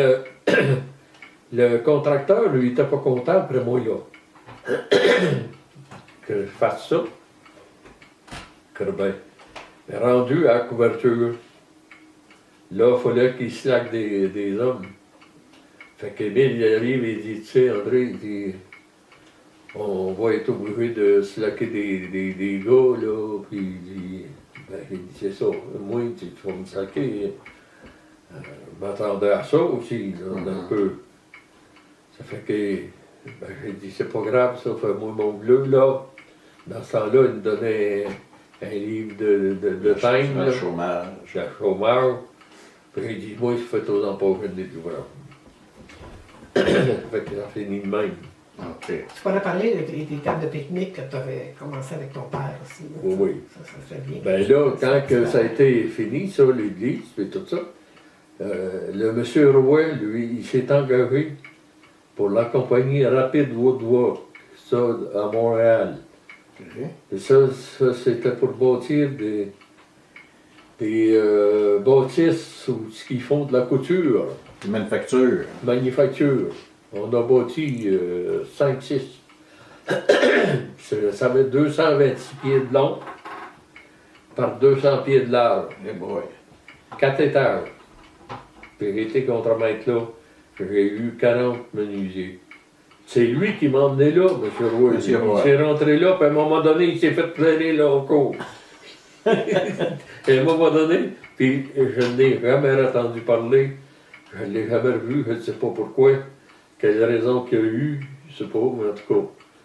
le contracteur, lui, il n'était pas content après moi, là. Que je fasse ça. Que ben, rendu à la couverture, là, il fallait qu'il slack des hommes. Fait qu'Émile, il arrive et il dit, tu sais, André, il dit, on va être obligé de slacker des gars, là, puis il dit, ben, il dit, c'est ça, moi, tu vas me slacker. Je m'attendais à ça aussi, là, un peu. Ça fait que, ben, j'ai dit, c'est pas grave, ça, fais-moi mon bleu, là. Dans ce temps-là, il me donnait un livre de time, Le là. chômage. J'ai un chômeur. Puis j'ai dit, moi, je fais aux emplois des livreurs. Fait que ça finit de même. OK. Tu pourrais parler des tables de pique-nique que tu avais commencé avec ton père aussi. Là. Oui, oui. Ça serait bien. Ben là, quand que ça a été fini, ça, l'église, et tout ça, le monsieur Roy, lui, il s'est engagé pour la compagnie Rapid Woodwork, ça, à Montréal. OK. Et ça c'était pour bâtir des bâtisses où ils font de la couture, Une manufacture. manufacture. On a bâti 5-6. Ça avait 226 pieds de long par 200 pieds de large. Eh boy. 4 étages. Puis j'ai été contre-maître là. J'ai eu 40 menuisiers. C'est lui qui m'a emmené là, M. Roy. Monsieur Roy. Il s'est rentré là, puis à un moment donné, il s'est fait planer là au cours. Et à un moment donné, puis je n'ai jamais entendu parler, je ne l'ai jamais revu, je ne sais pas pourquoi, quelle raison qu'il y a eu, je ne sais pas, mais en tout cas.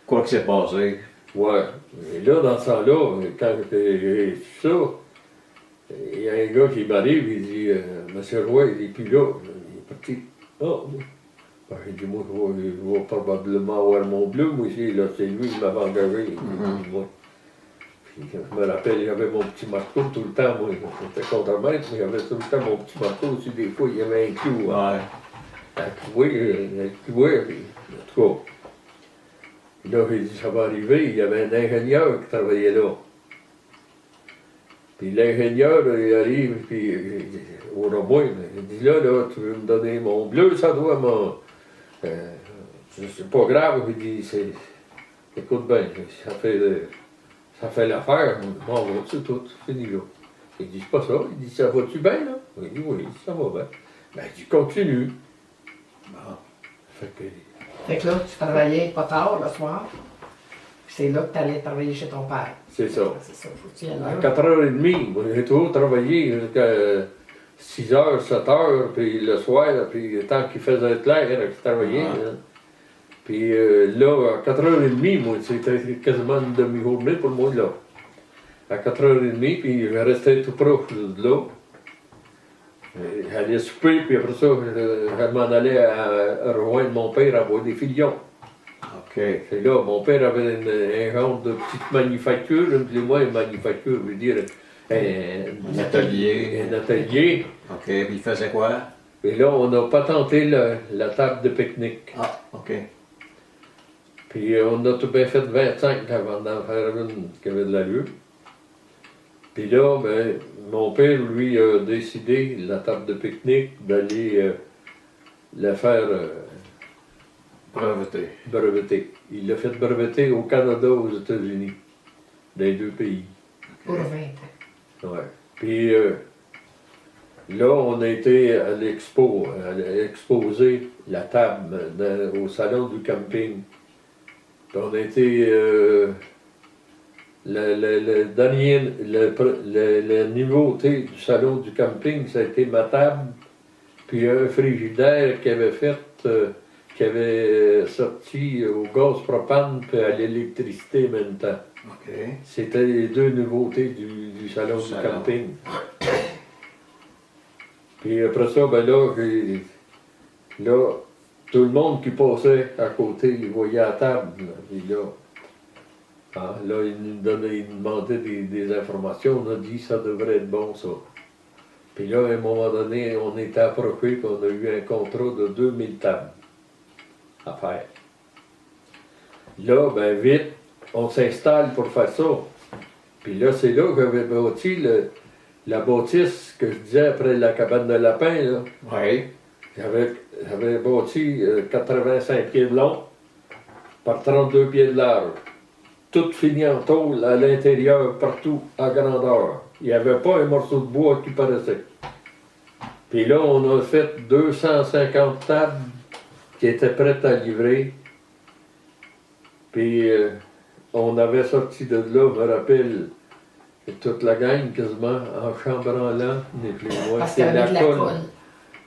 Quoi que s'est passé? Ouais. Et là, dans ce temps-là, quand j'ai su ça, il y a un gars qui m'arrive, il dit, Monsieur Roy, il n'est plus là. Il est parti. Ah, ben, j'ai dit, moi, je vais probablement avoir mon bleu, moi aussi. Là, c'est lui qui m'avait engagé. Moi. Puis, je me rappelle, j'avais mon petit marteau tout le temps, moi. J'étais contre-maître, mais j'avais tout le temps mon petit marteau aussi. Des fois, il y avait un clou. Hein. Ouais. Un clou, puis, en tout cas. Là, j'ai dit, ça va arriver. Il y avait un ingénieur qui travaillait là. Puis l'ingénieur, il arrive, puis au Romoin, il dit là, tu veux me donner mon bleu, ça doit, mon. C'est pas grave, il dit, écoute bien, ça fait l'affaire, bon, c'est tout, c'est fini là. Il dit, c'est pas ça, il dit, ça va-tu bien là? Il dit, oui, ça va bien. Ben, il dit, continue. Bon. Fait que là, tu travaillais pas tard le soir. Puis c'est là que tu allais travailler chez ton père. C'est ça. C'est ça, faut que tu y ailles À là. 4h30, moi, j'ai toujours travaillé jusqu'à 6h, 7h, puis le soir, puis tant qu'il faisait clair, je travaillais. Ah. Hein. Puis là, à 4h30, moi, c'était quasiment une demi-journée pour moi, là. À 4h30, puis je restais tout proche de là. J'allais souper, puis après ça, je m'en allais à rejoindre mon père à boire des filions. OK. C'est là, mon père avait un genre de petite manufacture, puis moi, une manufacture, veut dire Un atelier. Un atelier. OK. Puis il faisait quoi? Et là, on a patenté la table de pique-nique. Ah, OK. Puis on a tout bien fait 25 avant d'en faire une qui avait de l'allure. Puis là, ben, mon père, lui, a décidé, la table de pique-nique, d'aller la faire Breveté. breveter. Il l'a fait breveter au Canada, aux États-Unis, dans les deux pays. Pour 20 ans. Ouais. Puis là, on a été à l'expo, à exposer la table au salon du camping. Puis on a été le dernier, la nouveauté du salon du camping, ça a été ma table, puis un frigidaire qui avait fait, qui avait sorti au gaz propane puis à l'électricité en même temps. OK. C'était les deux nouveautés du salon du Salon. camping. Puis après ça, ben là, là, tout le monde qui passait à côté, il voyait la table. Là, puis là, il nous demandait des informations. On a dit ça devrait être bon, ça. Puis là, à un moment donné, on était approché, puis on a eu un contrat de 2000 tables à faire. Là, ben vite, on s'installe pour faire ça. Puis là, c'est là que j'avais bâti la bâtisse que je disais après la cabane de lapin, là. Oui. J'avais bâti 85 pieds de long par 32 pieds de large. Tout fini en tôle à l'intérieur, partout, à grandeur. Il n'y avait pas un morceau de bois qui paraissait. Puis là, on a fait 250 tables qui étaient prêtes à livrer. Puis on avait sorti de là, je me rappelle, toute la gang quasiment en chambranlant, ni plus ni moins. Parce qu'il y C'est avait de la colle.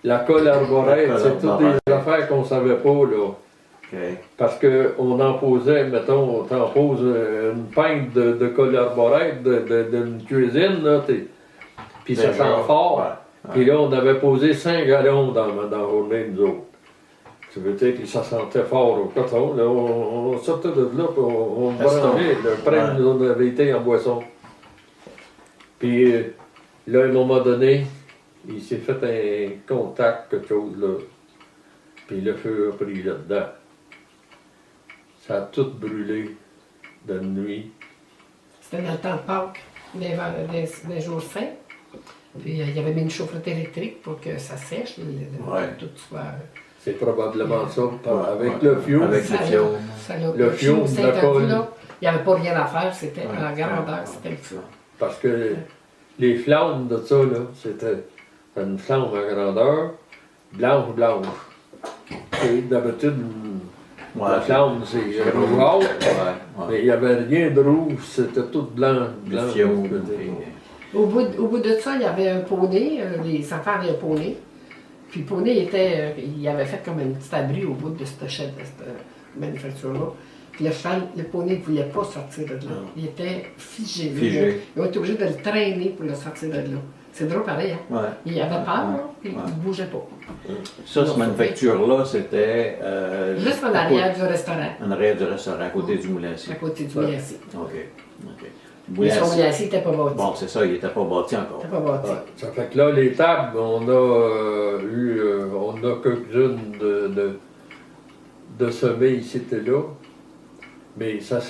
La colle arborée, La colle c'est toutes arborée. des affaires qu'on savait pas, là. OK. Parce qu'on en posait, mettons, on t'en pose une pinte de colle arborée d'une cuisine, là, puis ça Déjà, sent fort. ouais. Puis là, on avait posé 5 gallons dans la journée, nous autres. Tu veux dire, puis ça sentait fort au coton. Là, on sortait de là, puis on branlait. Le prêt nous avait été en boisson. Puis là, à un moment donné, il s'est fait un contact, quelque chose, là. Puis le feu a pris là-dedans. Ça a tout brûlé de nuit. C'était dans le temps de Pâques, des jours saints. Puis il y avait mis une chaufferette électrique pour que ça sèche, Ouais. tout soit. C'est probablement ça. Avec Ouais. le fioul. Avec Ça le fioul. ça l'a- Le fioul, c'est la interdit, colle. là. Il n'y avait pas rien à faire, c'était Ouais. en grandeur, c'était le feu. Parce que les flammes de ça, là, c'était une flamme à grandeur, blanche. Et d'habitude, Ouais. la flamme, c'est rougeâtre, Ouais. mais il n'y avait rien de rouge, c'était tout blanc. Le blanc, fioul. je veux dire. puis- Au bout de ça, il y avait un poney, les enfants avaient un poney. Puis le poney il avait fait comme un petit abri au bout de cette chaîne, de cette manufacture-là. Puis le cheval, le poney ne voulait pas sortir de là. Non. Il était figé. Figé. Ils ont été obligés de le traîner pour le sortir de là. C'est drôle pareil, hein? Ouais. Il avait peur, là, puis Ouais. il ne bougeait pas. Ça, cette manufacture-là, c'était. Juste en arrière du restaurant, En arrière du restaurant, à côté du moulin à scie. à côté du Ouais. Miassi. OK. OK. Mais Moulin à son scie. Miassi n'était pas bâti. Bon, c'est ça, il n'était pas bâti encore. Il n'était pas bâti. Ouais. Ça fait que là, les tables, on a quelques-unes de semées ici et là. Mais ça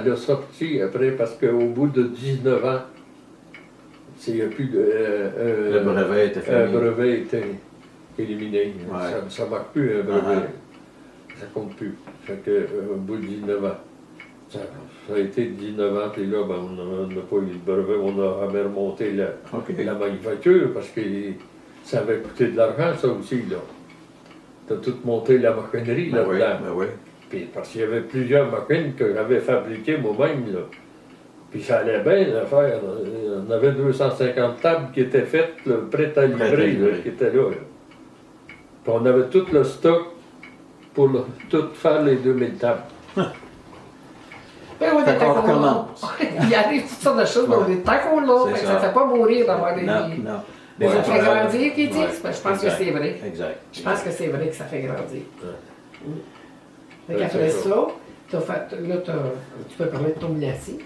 l'a sorti après parce qu'au bout de 19 ans, Il n'y a plus de. Le brevet était Un fini. brevet était éliminé. Ouais. Ça ne marque plus un brevet. Uh-huh. Ça compte plus. Fait que, au bout de 19 ans. Ça a été 19 ans, puis là, ben, on n'a pas eu le brevet, on a jamais remonté OK. la manufacture parce que ça avait coûté de l'argent, ça aussi, là. Tu as tout monté la machinerie Ben oui, là-dedans. ben oui. Puis parce qu'il y avait plusieurs machines que j'avais fabriquées moi-même, là. Puis ça allait bien l'affaire. On avait 250 tables qui étaient faites, là, prêtes à livrer, Prêtes à livrer. là, qui étaient là. Puis on avait tout le stock pour tout faire les 2000 tables. Ben, on Fait est qu'on encore là. recommence. Il arrive toutes sortes de choses, mais Ouais. on est tant qu'on l'a. C'est Fait que ça. ça ne fait pas mourir d'avoir des. Non, non. Mais ça fait Ouais. grandir, qu'ils disent. Ouais. Ben, je pense que Exact. c'est vrai. Exact. Je pense que c'est vrai que ça fait grandir. Ouais. Fait Ouais, qu'après c'est ça, tu peux parler de ton glacis.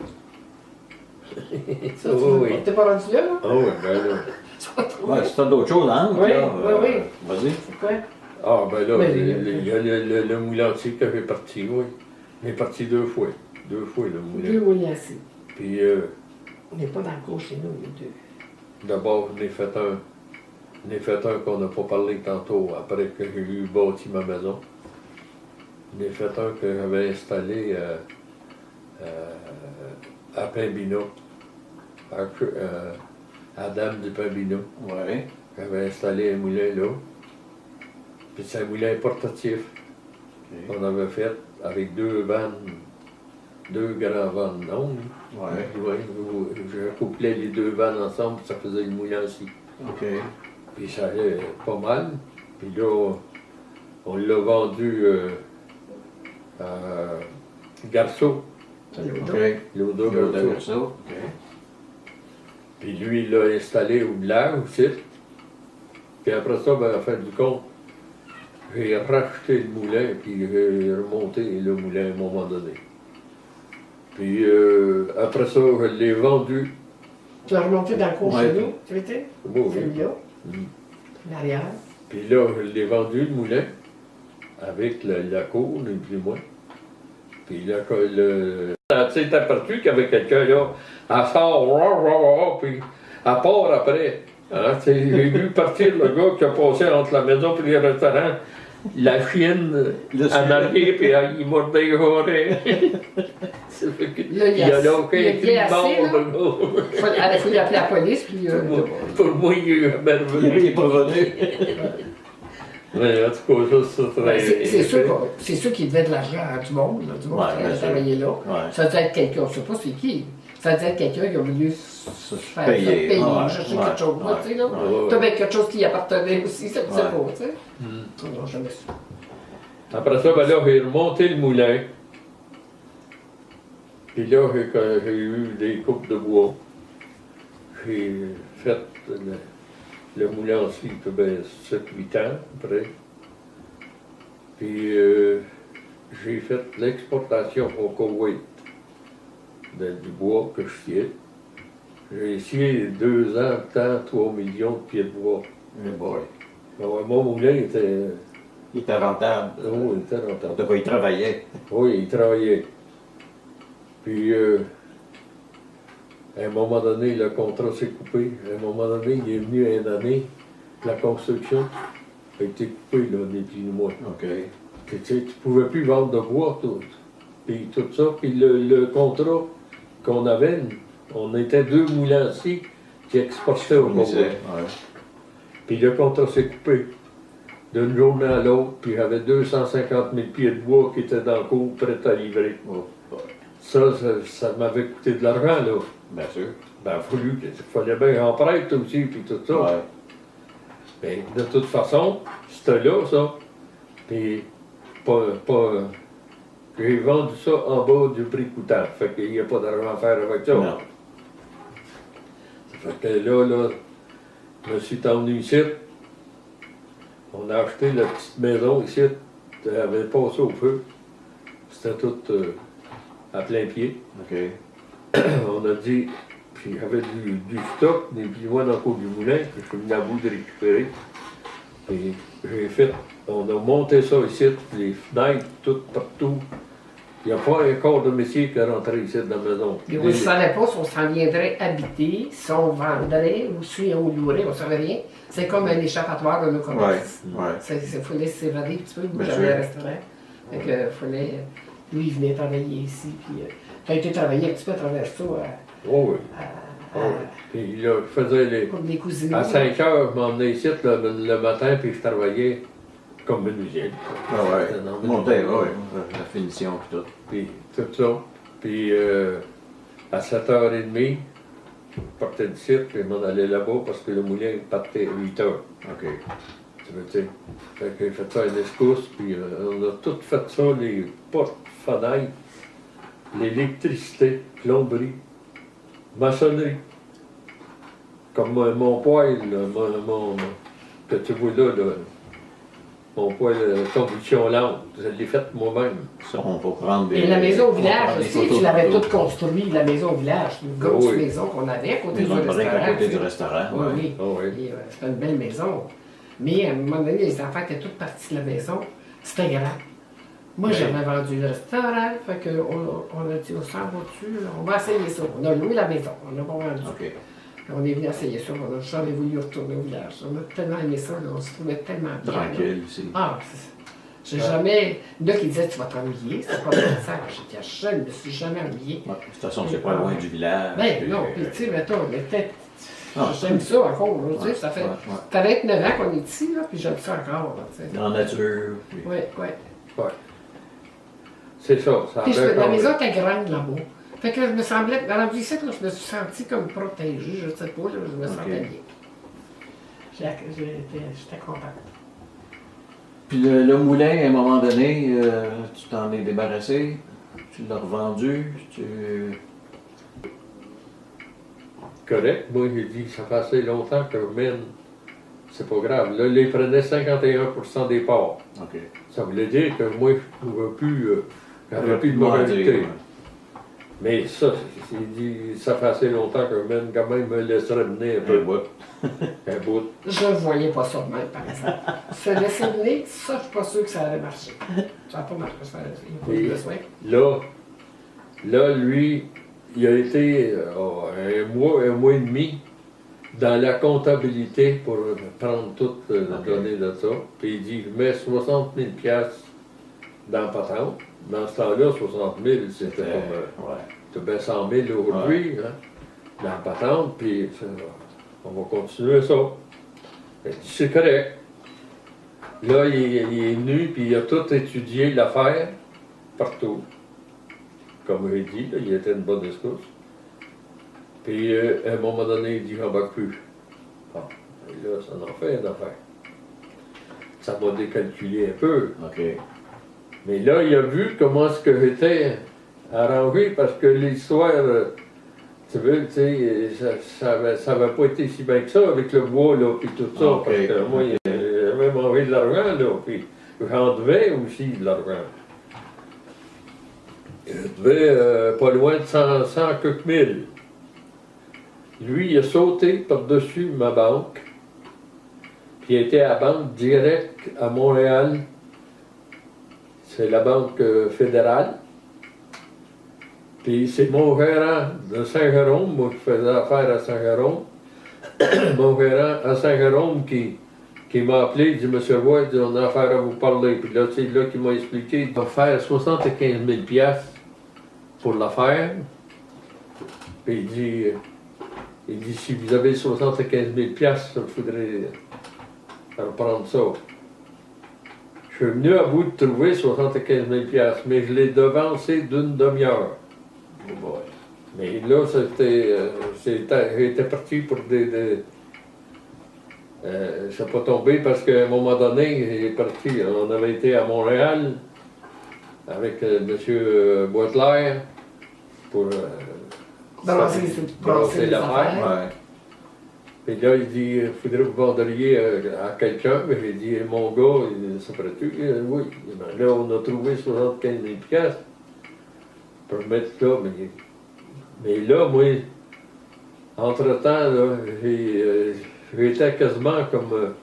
Ça, Oui, oui. T'es pas rendu là, là? Ah oui, ben là. Ouais, si t'as d'autres choses, hein? Oui, là, oui. Vas-y. C'est quoi? Ah ben là, Ben, il y a le moulancier qui avait parti, oui. Il est parti 2 fois. 2 fois le moulin. Deux glacis. Puis On n'est pas dans le cours chez nous, les deux. d'abord, j'en ai fait un qu'on n'a pas parlé tantôt, après que j'ai eu bâti ma maison. J'en ai fait un que j'avais installé à Pembino, à Dame du Pembino. Ouais. J'avais installé un moulin là. Puis c'est un moulin portatif OK. qu'on avait fait avec 2 vannes, 2 grands vannes longues. Ouais. Ouais, je couplais les 2 vannes ensemble, ça faisait le moulin aussi. OK. Puis ça allait pas mal. Puis là, on l'a vendu à Garceau, OK. l'Odo L'eau Garceau. de ça. OK. Puis lui, il l'a installé au village aussi. Puis après ça, ben, à la fin du compte, j'ai racheté le moulin, puis j'ai remonté le moulin à un moment donné. Puis après ça, je l'ai vendu. Tu as remonté dans le cours Ouais. chez nous, tu étais? Bon, oui. Celui-là, Mm. l'arrière. Puis là, je l'ai vendu le moulin, avec la cour, ni plus ni moins. Puis là, quand tu sais, t'as aperçu qu'il y avait quelqu'un là, elle sort, rah, rah, rah, puis elle part après. Hein, tu sais, j'ai vu partir le gars qui a passé entre la maison et le restaurant, la chienne Le en suivait. arrière, puis il mordait les oreilles. Ça fait que- Là, il y a là aucun il a cri glacé, de mort, là. le gars. Il faut appeler la police, puis. Pour moi, il est jamais revenu. Il est pas revenu. Mais en tout cas, ça, c'est très... C'est sûr qu'il devait de l'argent à du monde, là, du monde Ouais, qui bien allait sûr. travailler là. Ouais. Ça devait être quelqu'un, je ne sais pas c'est qui. Ça devait être quelqu'un qui a voulu se faire payer. payer, Ouais, chercher ouais, quelque chose. là, ouais, tu sais, là. ouais, ouais. T'as bien quelque chose qui appartenait aussi, ça ne sais Ouais. pas, tu sais. Mm. Non, jamais su. Après ça, ben là, j'ai remonté le moulin. Puis là, quand j'ai eu des coupes de bois. J'ai fait le moulin aussi, ben, 7-8 ans après. Puis j'ai fait l'exportation au Koweït du bois que je sciais. J'ai scié 2 ans, 3 millions de pieds de bois. Eh boy. Alors, mon moulin était... Il était rentable. Oh, il était rentable. En tout cas, il travaillait. Oui, il travaillait. Puis, à un moment donné, le contrat s'est coupé. À un moment donné, il est venu une année, la construction a été coupée, là, des petits mois. OK. Tu sais, tu pouvais plus vendre de bois, tout. Puis tout ça. Puis le contrat qu'on avait, on était 2 moulanciers qui exportaient au Fournissait, Koweït. ouais. Puis le contrat s'est coupé d'une journée à l'autre, puis j'avais 250 000 pieds de bois qui étaient dans le cours, prêts à livrer. Oh, boy. Ça m'avait coûté de l'argent, là. Bien sûr. Ben, il fallait bien en prête aussi, puis tout ça. Ouais. Ben, de toute façon, c'était là, ça. Puis, j'ai vendu ça en bas du prix coûtant. Fait qu'il n'y a pas d'argent à faire avec ça. Non. Ça fait que là, je me suis emmené ici. On a acheté la petite maison ici. Elle avait passé au feu. C'était tout à plein pied. OK. On a dit, puis il y avait du stock, des pivots dans le cours du moulin, que je suis venu à bout de récupérer. Et j'ai fait, on a monté ça ici, les fenêtres, tout partout. Il n'y a pas un corps de métier qui est rentré ici dans la maison. Puis on ne savait pas si on s'en viendrait habiter, si on vendrait ou si on louerait, on ne savait rien. C'est comme un échappatoire de nos commerces. Ouais. Il fallait s'évader un petit peu, il Bien j'avais sûr. un restaurant. Fait que fallait. Lui, il venait travailler ici. Puis tu as été travailler un petit peu à travers ça. Oh oui. Oh oui. Puis là, je faisais les. Comme des cousines. À 5 heures, je m'emmenais ici le matin, puis je travaillais comme menuisier. Ah ouais. C'était dans le Monter, menuisier. ouais. La finition et tout. Puis tout ça. Puis à 7h30, je partais du site, puis je m'en allais là-bas parce que le moulin partait à 8h. OK. Tu veux dire. Fait que j'ai fait ça à l'escousse, puis on a tout fait ça, les portes, fenêtres, l'électricité, plomberie, maçonnerie. Comme mon poêle, là, que tu vois là, mon poêle combustion lente, je l'ai fait moi-même. Ça, on va prendre des. Et la maison au on va village prendre des aussi, photos tu l'avais tantôt. toute construite, la maison au village. Une grosse Oui. maison qu'on avait à côté du Maison de briques restaurant. à côté tu du sais. restaurant. Oui, ouais. oui. Ah oui. Et, c'était une belle maison. Mais à un moment donné, les enfants étaient toutes partis de la maison. C'était grand. Moi, Mais- j'avais vendu le restaurant. Fait que on a dit, on s'en va-tu? On va essayer ça. On a loué la maison. On n'a pas vendu. OK. On est venu essayer ça. On a jamais voulu retourner au village. On a tellement aimé ça. Là, on se trouvait tellement bien. là. Tranquille ici. Ah, j'ai jamais. Là, qui disait, tu vas t'ennuyer. C'est pas comme ça. J'étais jeune, je me suis jamais ennuyé. Ouais, de toute façon, c'est pas loin du village. Ben puis, non, puis tu sais, mettons, mais peut-être. Ah. J'aime ça encore, là, tu sais, ça fait. ouais. Ça fait 29 ans qu'on est ici, là, puis j'aime ça encore, là, tu sais. Dans la nature. Puis... Oui, oui. Ouais. C'est ça, ça Puis avait la comme- maison était grande là-bas. Fait que je me semblais, rendu ici, là, je me suis sentie comme protégée, je sais pas, là, je me sentais bien. J'étais contente. Puis le moulin, à un moment donné, tu t'en es débarrassé, tu l'as revendu, tu... Correct. Moi, j'ai dit, ça fait assez longtemps que je mène. C'est pas grave. Là, ils prenaient 51% des parts. OK. Ça voulait dire que moi, je ne pouvais plus, j'aurais plus de Vendu, moralité. ouais. Mais ça, il dit, ça fait assez longtemps que je mène, quand même, me laisserait mener un peu. Un bout. Un bout. Je ne voyais pas ça de même, par exemple. Se laisser mener, ça, je suis pas sûre que ça allait marcher. Ça n'a pas marché, ça. Il n'y a pas eu Et- besoin. Là, lui, il a été un mois et demi dans la comptabilité pour prendre toutes les Ok. données de ça. Puis il dit, je mets 60 000 piastres dans la patente. Dans ce temps-là, 60 000, c'était comme ouais. tu mets 100 000 aujourd'hui, hein, dans la patente, puis on va continuer ça. Il dit, c'est correct. Là, il est venu, puis il a tout étudié l'affaire, partout. Comme j'ai dit, là, il était une bonne escousse. Puis, à un moment donné, il dit, j'embarque plus. Bon, et là, ça en fait une affaire. Ça m'a décalculé un peu. OK. Mais là, il a vu comment est-ce que j'étais arrangé, parce que l'histoire, tu veux, tu sais, ça avait pas été si bien que ça avec le bois, là, puis tout ça, Ok. parce que moi, j'avais mangé de l'argent, là, puis j'en devais aussi de l'argent. Je devais pas loin de 100 quelques mille. Lui, il a sauté par-dessus ma banque, puis il était à la banque directe à Montréal. C'est la banque fédérale. Puis c'est mon gérant de Saint-Jérôme, moi je faisais affaire à Saint-Jérôme, mon gérant à Saint-Jérôme qui m'a appelé, il dit, Monsieur Roy, il dit, on a affaire à vous parler. Puis là, c'est là qu'il m'a expliqué, il va faire 75 000 piastres pour l'affaire. Puis il dit, si vous avez 75 000 piastres, il faudrait reprendre ça. Je suis venu à bout de trouver 75 000 piastres, mais je l'ai devancé d'une demi-heure. Oh boy. Mais là, j'étais parti pour c'est pas tombé parce qu'à un moment donné, j'ai parti, on avait été à Montréal avec M. Boisclair pour Brasser brasser les l'affaire. affaires. Ouais. Et là, il dit, il faudrait que vous vendriez à quelqu'un. Mais j'ai dit, mon gars, ça ferait-tu? Oui. Et ben là, on a trouvé 75 000 piastres pour mettre ça. Mais là, moi, entre-temps, là, j'étais quasiment comme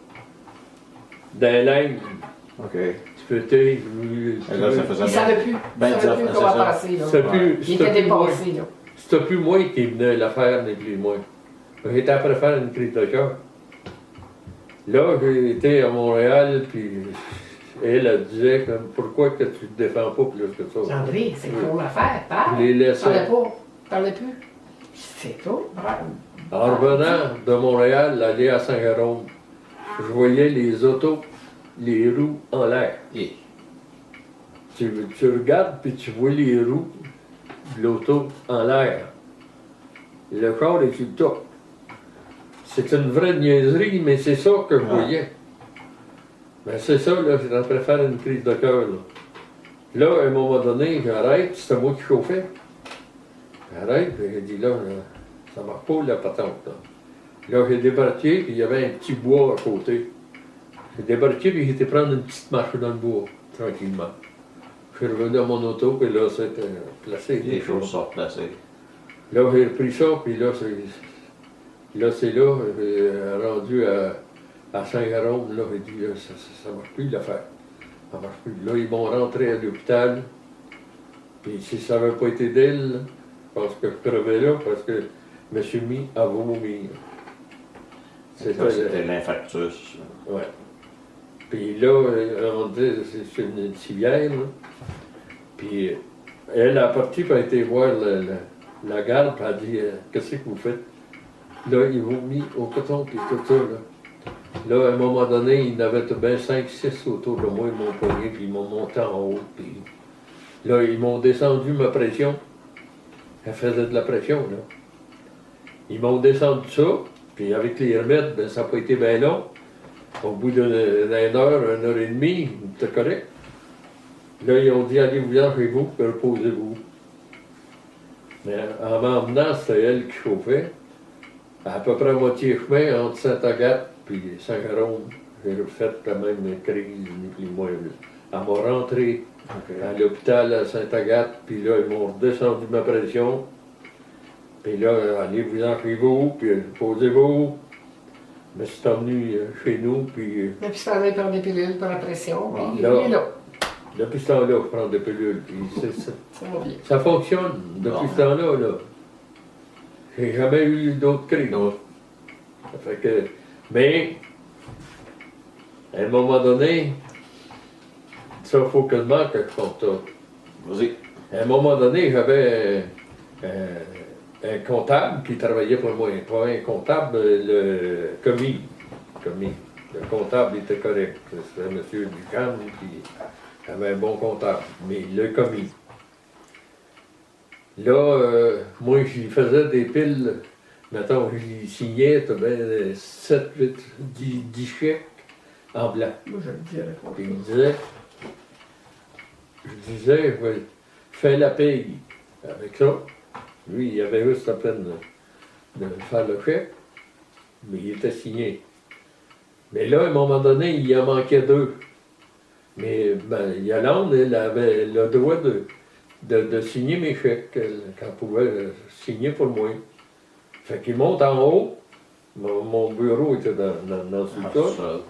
dans l'Inde. OK. Fêté, Là, ça faisait Il ne savait plus. ben, Il ne savait plus c'est comment ça. passer. Là. c'était plus, Il c'était était plus moi. dépassé. Là. C'était plus moi qui venais la faire, ni plus moi. J'étais après faire une crise de cœur. Là, j'ai été à Montréal, puis elle disait comme, pourquoi que tu te défends pas plus que ça? André, c'est pour l'affaire. Parle. Je les laissais. Parlais pas. Parlais plus. C'est tout. Bravo. En revenant de Montréal, aller à Saint-Jérôme, je voyais les autos, les roues en l'air. Et Tu regardes, puis tu vois les roues de l'auto en l'air. Le corps est sur le top. C'est une vraie niaiserie, mais c'est ça que je voyais. Ben c'est ça, là, j'étais en train de faire une crise de cœur. Là, à un moment donné, j'arrête, c'était moi qui chauffais. J'arrête, puis j'ai dit là, ça marche pas la patente. Là, j'ai débarqué, puis il y avait un petit bois à côté. J'ai débarqué, puis j'ai été prendre une petite marche dans le bois, tranquillement. Je suis revenu à mon auto, puis là, c'était placé. les choses sont replacées. Là, j'ai repris ça, puis là, c'est là, rendu à Saint-Jérôme, là, j'ai dit, là, ça marche plus l'affaire. Ça marche plus. Là, ils m'ont rentré à l'hôpital, puis si ça n'avait pas été d'elle, je pense que je crevais là, parce que je me suis mis à vomir. C'était l'infarctus. Ouais. Puis là, on dit, c'est une civière, là. Puis elle a parti, puis elle a été voir la garde, puis elle a dit, qu'est-ce que vous faites? Là, ils m'ont mis au coton, puis tout ça, là. Là, à un moment donné, il y en avait bien 5-6 autour de moi, ils m'ont pogné, puis ils m'ont monté en haut, puis là, ils m'ont descendu ma pression. Elle faisait de la pression, là. Ils m'ont descendu ça, puis avec les remèdes, ben, ça n'a pas été bien long. Au bout d'une heure et demie, c'était correct. Là, ils ont dit, allez-vous-en chez vous, puis reposez-vous. Mais en m'emmenant, c'était elle qui chauffait. À peu près à moitié chemin, entre Sainte-Agathe puis Saint-Jérôme, j'ai refait la même crise, ni plus ni moins. Elle m'a rentré à l'hôpital à Sainte-Agathe, puis là, ils m'ont redescendu ma pression. Puis là, allez-vous-en chez vous, puis reposez-vous. Je me suis emmené chez nous, puis Et puis, ça allait prendre des pilules pour la pression. Ah, Puis, là. il est là. depuis ce temps-là, je prends des pilules. Puis Ça va bien. ça fonctionne depuis ce temps-là, là. J'ai jamais eu d'autres crises. Ça fait que. Mais, à un moment donné, ça, il faut quasiment que je compte ça. Vas-y. À un moment donné, j'avais un comptable qui travaillait pour moi. Pas un comptable, le commis. Le comptable était correct. C'était M. Ducam, puis avait un bon comptable. Mais le commis. Là, moi, j'y faisais des piles. Mettons, j'y signais 7, 8, 10 chèques en blanc. Moi, je le dirais pas. Puis je disais, ouais, fais la paye avec ça. Lui, il avait juste la peine de faire le chèque, mais il était signé. Mais là, à un moment donné, il en manquait 2. Mais ben, Yolande, elle avait le droit de signer mes chèques, qu'elle pouvait signer pour moi. Fait qu'il monte en haut. Mon bureau était dans le sous-sol.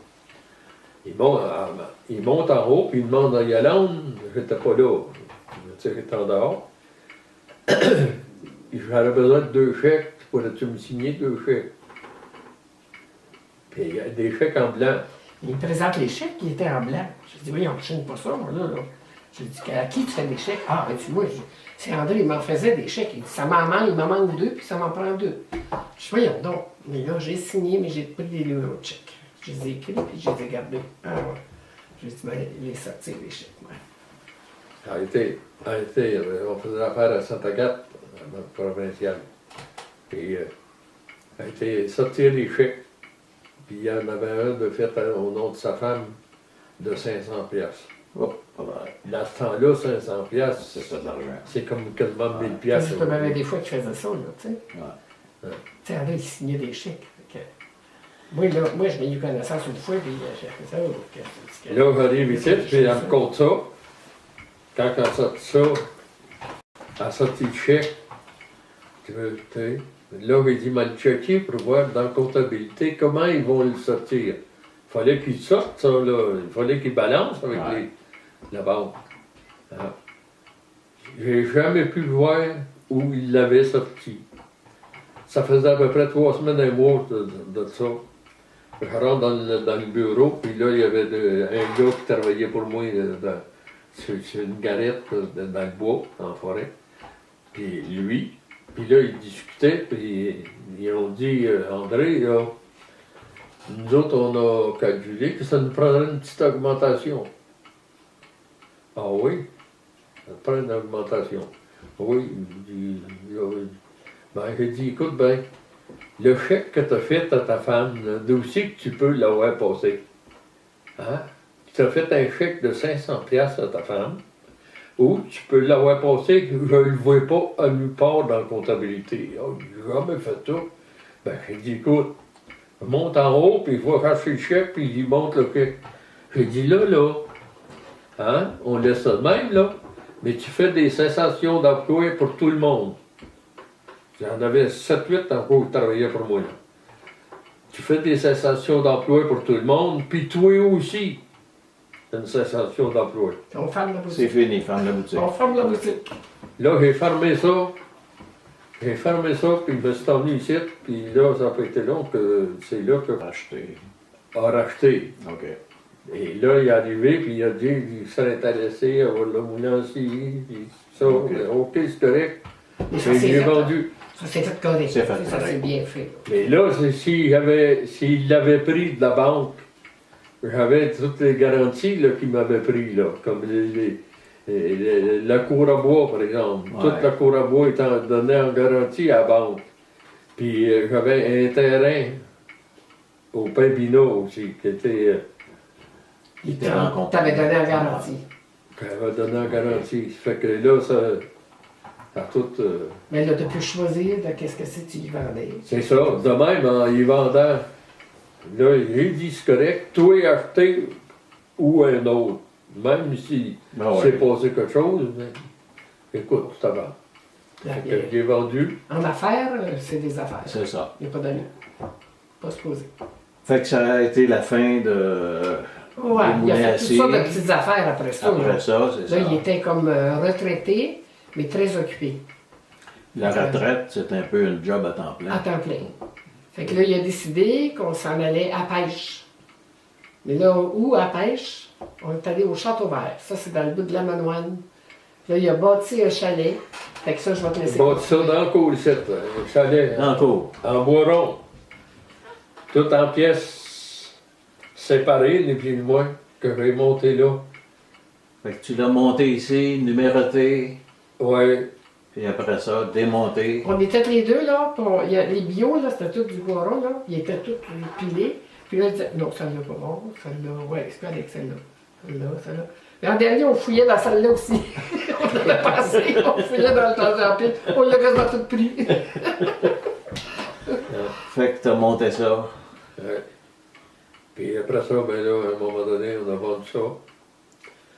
Il monte en haut, puis il demande à Yolande, j'étais pas là, j'étais en dehors. J'aurais besoin de 2 chèques, pourrais-tu me signer 2 chèques? Puis il y a des chèques en blanc. Il me présente les chèques qui étaient en blanc. Je dis, oui, on ne signe pas ça, moi, là. Je dis, à qui tu fais des chèques? Ah, ben, tu vois, c'est André, il m'en faisait des chèques. Il dit, ça il m'en manque 2, puis ça m'en prend 2. Je dis, voyons donc. Mais là, j'ai signé, mais j'ai pris des numéros de chèques. Je les ai écrits, puis je les ai gardés. Ah, ouais. J'ai dit, ben, les sortir, les chèques, ouais. On faisait affaire à Sainte-Agathe, à notre provinciale. Puis, a été sortir les chèques. Puis il y en avait un de fait au nom de sa femme de 500 piastres. Oh, pas mal. Dans ce temps-là, 500 piastres, C'est ça de l'argent. c'est comme quasiment 1000 Puis, piastres. justement, il y avait des fois qu'il faisait ça, là, tu sais. Ouais. Tu sais, André, il signait des chèques. Fait que, moi, je n'ai eu connaissance une fois, puis j'ai fait ça. Là, j'arrive ici, puis elle me compte ça. Quand elle sorti ça, elle a sorti le chèque. Tu sais. Là, j'ai dit, m'a le checké pour voir dans la comptabilité comment ils vont le sortir. Il fallait qu'ils sortent ça, là. Il fallait qu'ils balancent avec Ouais. la banque. Hein. J'ai jamais pu voir où il l'avait sorti. Ça faisait à peu près 3 semaines, un mois de ça. Je rentre dans le bureau, puis là, il y avait un gars qui travaillait pour moi sur une garette dans le bois, en forêt. Puis lui, puis là, ils discutaient, puis ils ont dit, André, là, nous autres, on a calculé que ça nous prendrait une petite augmentation. Ah oui? Ça prend une augmentation. Oui, j'ai dit, écoute bien, le chèque que tu as fait à ta femme, d'où c'est que tu peux l'avoir passé? Hein? Tu as fait un chèque de 500$ à ta femme, ou tu peux l'avoir passé, je ne le vois pas à nulle part dans la comptabilité. Oh, j'ai jamais fait ça. Ben, j'ai dit, écoute, monte en haut, puis il faut racheter le chèque, puis il monte le chèque. J'ai dit, là, hein, on laisse ça de même, là, mais tu fais des cessations d'emplois pour tout le monde. J'en avais 7-8 emplois qui travaillaient pour moi, là. Tu fais des cessations d'emplois pour tout le monde, puis toi aussi, une cessation d'emploi. On ferme la boutique. C'est fini, ferme la boutique. On ferme la boutique. Là, j'ai fermé ça. J'ai fermé ça, puis je me suis emmené ici, puis là, ça n'a pas été long que c'est là que Acheter. a racheté. OK. Et là, il est arrivé, puis il a dit qu'il serait intéressé à le moulancier, puis ça, OK. OK, c'est correct. Mais ça, Mais c'est j'ai fait. vendu. Ça s'est fait correct. C'est fait Ça, correct. c'est bien fait. Mais là, s'il l'avait pris de la banque, j'avais toutes les garanties là, qu'il m'avait pris, là, comme la cour à bois, par exemple. Ouais. Toute la cour à bois était donnée en garantie à la banque. Puis j'avais un terrain au Pimpinot aussi, qui était... Il était en compte. t'avait donné en garantie. Qu'elle avait donné en garantie. Ça fait que là, ça a tout... Mais là, tu peux choisir de qu'est-ce que c'est que tu y vendais. c'est ça. De même, en y vendant, là, j'ai dit, c'est correct, toi acheter ou un autre. Même si Ben ouais. c'est passé quelque chose, mais écoute, ça va. Là, Fait que j'ai vendu. en affaires, c'est des affaires. C'est ça. Il n'y a pas d'amis. Pas se poser. Fait que ça a été la fin de. Ouais, des il a moulins à fait toutes scie. sortes de petites affaires après ça. Après là. ça, c'est Là, ça. il était comme retraité, mais très occupé, La retraite, c'est un peu un job à temps plein. à temps plein. Fait que là, il a décidé qu'on s'en allait à pêche. Mais là, où à pêche? On est allé au Château Vert. Ça, c'est dans le bout de la Manoine. Là, il a bâti un chalet. Fait que ça, je vais te laisser. J'ai bâti ça dans le cours ici, un chalet, Dans le cours. en bois rond. Tout en pièces séparées, ni plus ni moins, que j'ai monté là. Fait que tu l'as monté ici, numéroté, Ouais, puis après ça, démonté. On était les deux, là. Les bio, là, c'était tout du bois rond, là. Ils étaient tous pilés. Puis là, il disait, non, celle-là, pas bon. Celle-là, ouais, c'est pas avec celle-là. Celle-là, celle-là. Mais en dernier, on fouillait dans celle-là aussi. On avait passé, on fouillait dans le temps en pile. On l'a quasiment tout pris. Fait que t'as monté ça. ouais. Puis après ça, ben là, à un moment donné, on a vendu ça.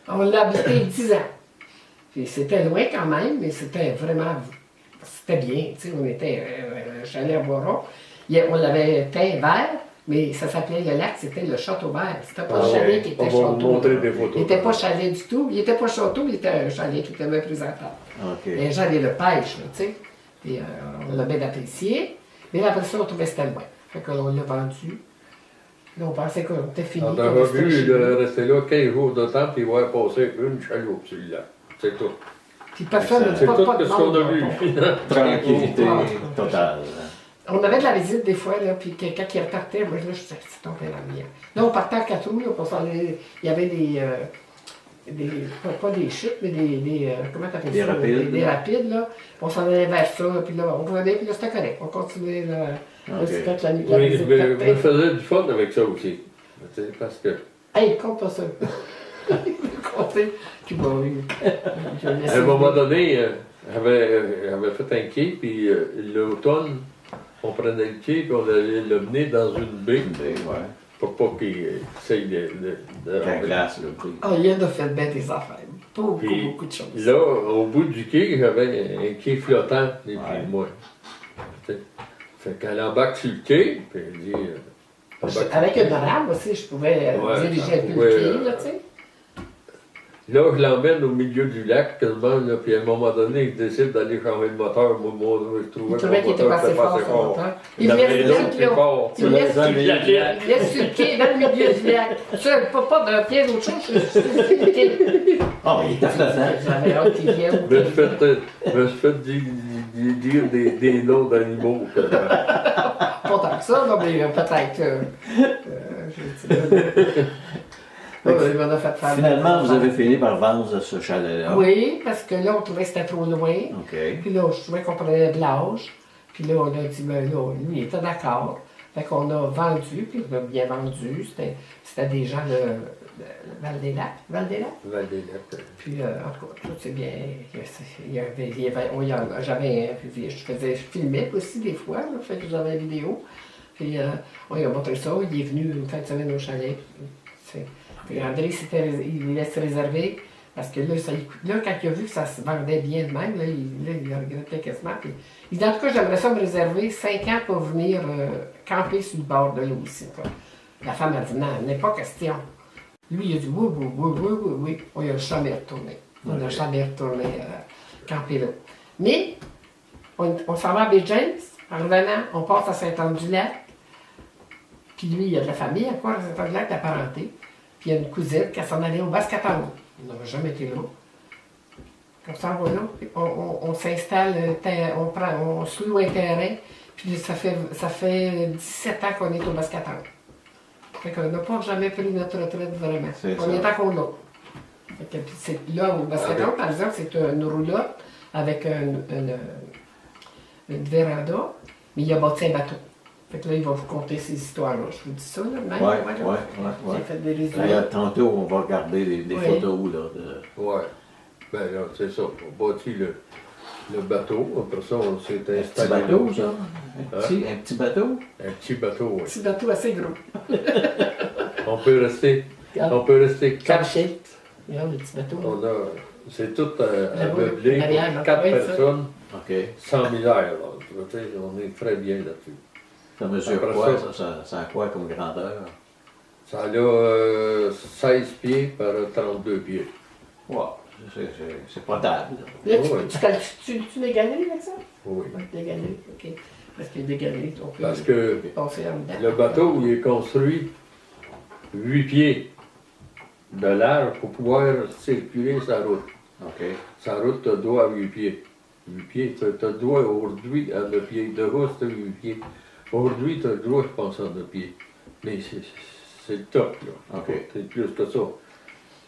On l'a habité 10 ans. Puis c'était loin quand même, mais c'était vraiment. C'était bien. Tu sais, on était un chalet à Boiron. On l'avait teint vert, mais ça s'appelait le lac, c'était le Château Vert. C'était pas Ah le chalet ouais, qui on était va vous château. montrer des photos. Il n'était pas chalet du tout. Il n'était pas château, il était un chalet qui était bien présentable. OK. Un chalet de pêche, là, tu sais. Puis on l'a bien apprécié. Mais là, après ça, on trouvait que c'était loin. Fait qu'on l'a vendu. Là, on pensait qu'on était fini. On qu'on aurait restait vu chez de nous. rester là 15 jours de temps, puis voir passer une chaloupe sur le lac. C'est tout. Puis personne n'a C'est pas tout de ce qu'on monde, a là, vu. pas- Tranquillité Ah. totale. On avait de la visite des fois, là, puis quelqu'un qui repartait, moi, là, je disais, c'est tombé la mienne. Là, on partait en 4 roues, là, pour s'en aller- il y avait pas des chutes, mais comment t'appelles Des ça? rapides. Des rapides, là. On s'en allait vers ça, puis là, on revenait, puis là, c'était correct. On continuait, là, Ok. c'était peut-être la Oui, visite mais je partait. faisais du fun avec ça aussi. Tu sais, parce que Hey, compte pas ça. Comptez. Puis bon, je laissais- à un moment donné, j'avais fait un quai, puis l'automne, on prenait le quai, puis on allait le mener dans une baie Ouais. pour pas qu'il essaye de La glace, là. puis- Ah, il y en a fait bien des affaires. Beaucoup, Puis beaucoup de choses. là, au bout du quai, j'avais un quai flottant, et puis Ouais. moi. Tu sais. Fait qu'elle embarque sur le quai, puis elle dit... embarque sur Avec le une quai. rame aussi, je pouvais Ouais, diriger ça un peu pouvait, le pied, là, tu sais. Là, je l'emmène au milieu du lac, quasiment, là, puis à un moment donné, il décide d'aller changer le moteur. Moi, je trouvais Il trouvait qu'il était pas assez fort, son moteur. Il me laisse là. Il me laisse sur le quai, dans le milieu du lac. Seul, pas d'un pied d'autre chose. Ah, il était flottant. J'avais hâte qu'il vienne. Je me suis fait dire des noms d'animaux. Pas tant que ça, non, mais peut-être. Il m'en a fait faire. Finalement, vous avez fini par vendre ce chalet-là. Oui, parce que là, on trouvait que c'était trop loin. OK. Puis là, je trouvais qu'on prenait de l'âge. Puis là, on a dit, ben là, lui, il était d'accord. Fait qu'on a vendu, puis on a bien vendu. C'était des gens de Val-des-Lacs. Val-des-Lacs? Puis, en tout cas, tout c'est bien. Je filmais aussi des fois, là, fait que j'avais la vidéo. Puis, on lui a montré ça. Il est venu une fin de semaine au chalet. Puis André, il laisse réserver. Parce que là, quand il a vu que ça se vendait bien de même, là, il regrettait quasiment. Puis, il dit, en tout cas, j'aimerais ça me réserver 5 ans pour venir camper sur le bord de l'eau ici. Quoi. La femme a dit, non, n'est pas question. Lui, il a dit, oui. On n'a jamais retourné. On n'a jamais retourné camper là. Mais, on s'en va à Baie James. En revenant, on passe à Saint-Anne-du-Lac. Puis lui, il y a de la famille à quoi à Saint-Anne-du-Lac, de la parenté. Puis il y a une cousine qui s'en allait au Basque-Town. On n'avait jamais été là. On s'en va là, puis on s'installe, on se loue un terrain, puis ça fait 17 ans qu'on est au Basque-Town. Fait qu'on n'a pas jamais pris notre retraite vraiment. On est encore là. Fait que, là, au Basque-Town, par exemple, c'est une roulotte avec une véranda, mais il a bâti un bateau. Fait que là, il va vous conter ces histoires-là. Je vous dis ça, là, même. Oui. J'ai fait des résumés. Tantôt, on va regarder des photos, là. Oui. Ben là, c'est ça. On bâtit le bateau. Après ça, on s'est installé. Un petit bateau, ça? Un petit bateau? Un petit bateau, oui. Un petit bateau assez gros. On peut rester 4. Regarde le petit bateau. C'est tout meublé pour 4 personnes, sans misère. Là. On est très bien là-dessus. Ça mesure quoi? Ça a quoi comme grandeur? Ça a 16 pieds par 32 pieds. Wow, c'est potable. Là, tu des galeries avec ça? Oui. Des galeries, OK. Parce qu'il y a des galeries, on peut Parce que passer en dedans. le bateau, il est construit 8 pieds de large pour pouvoir circuler sa route. OK. Sa route, tu as droit à 8 pieds. 8 pieds, tu as droit aujourd'hui à 9 pieds. De route, c'est 8 pieds. Aujourd'hui, tu as le droit, je pense, à 9 pieds. Mais c'est le top, là. OK. C'est plus que ça.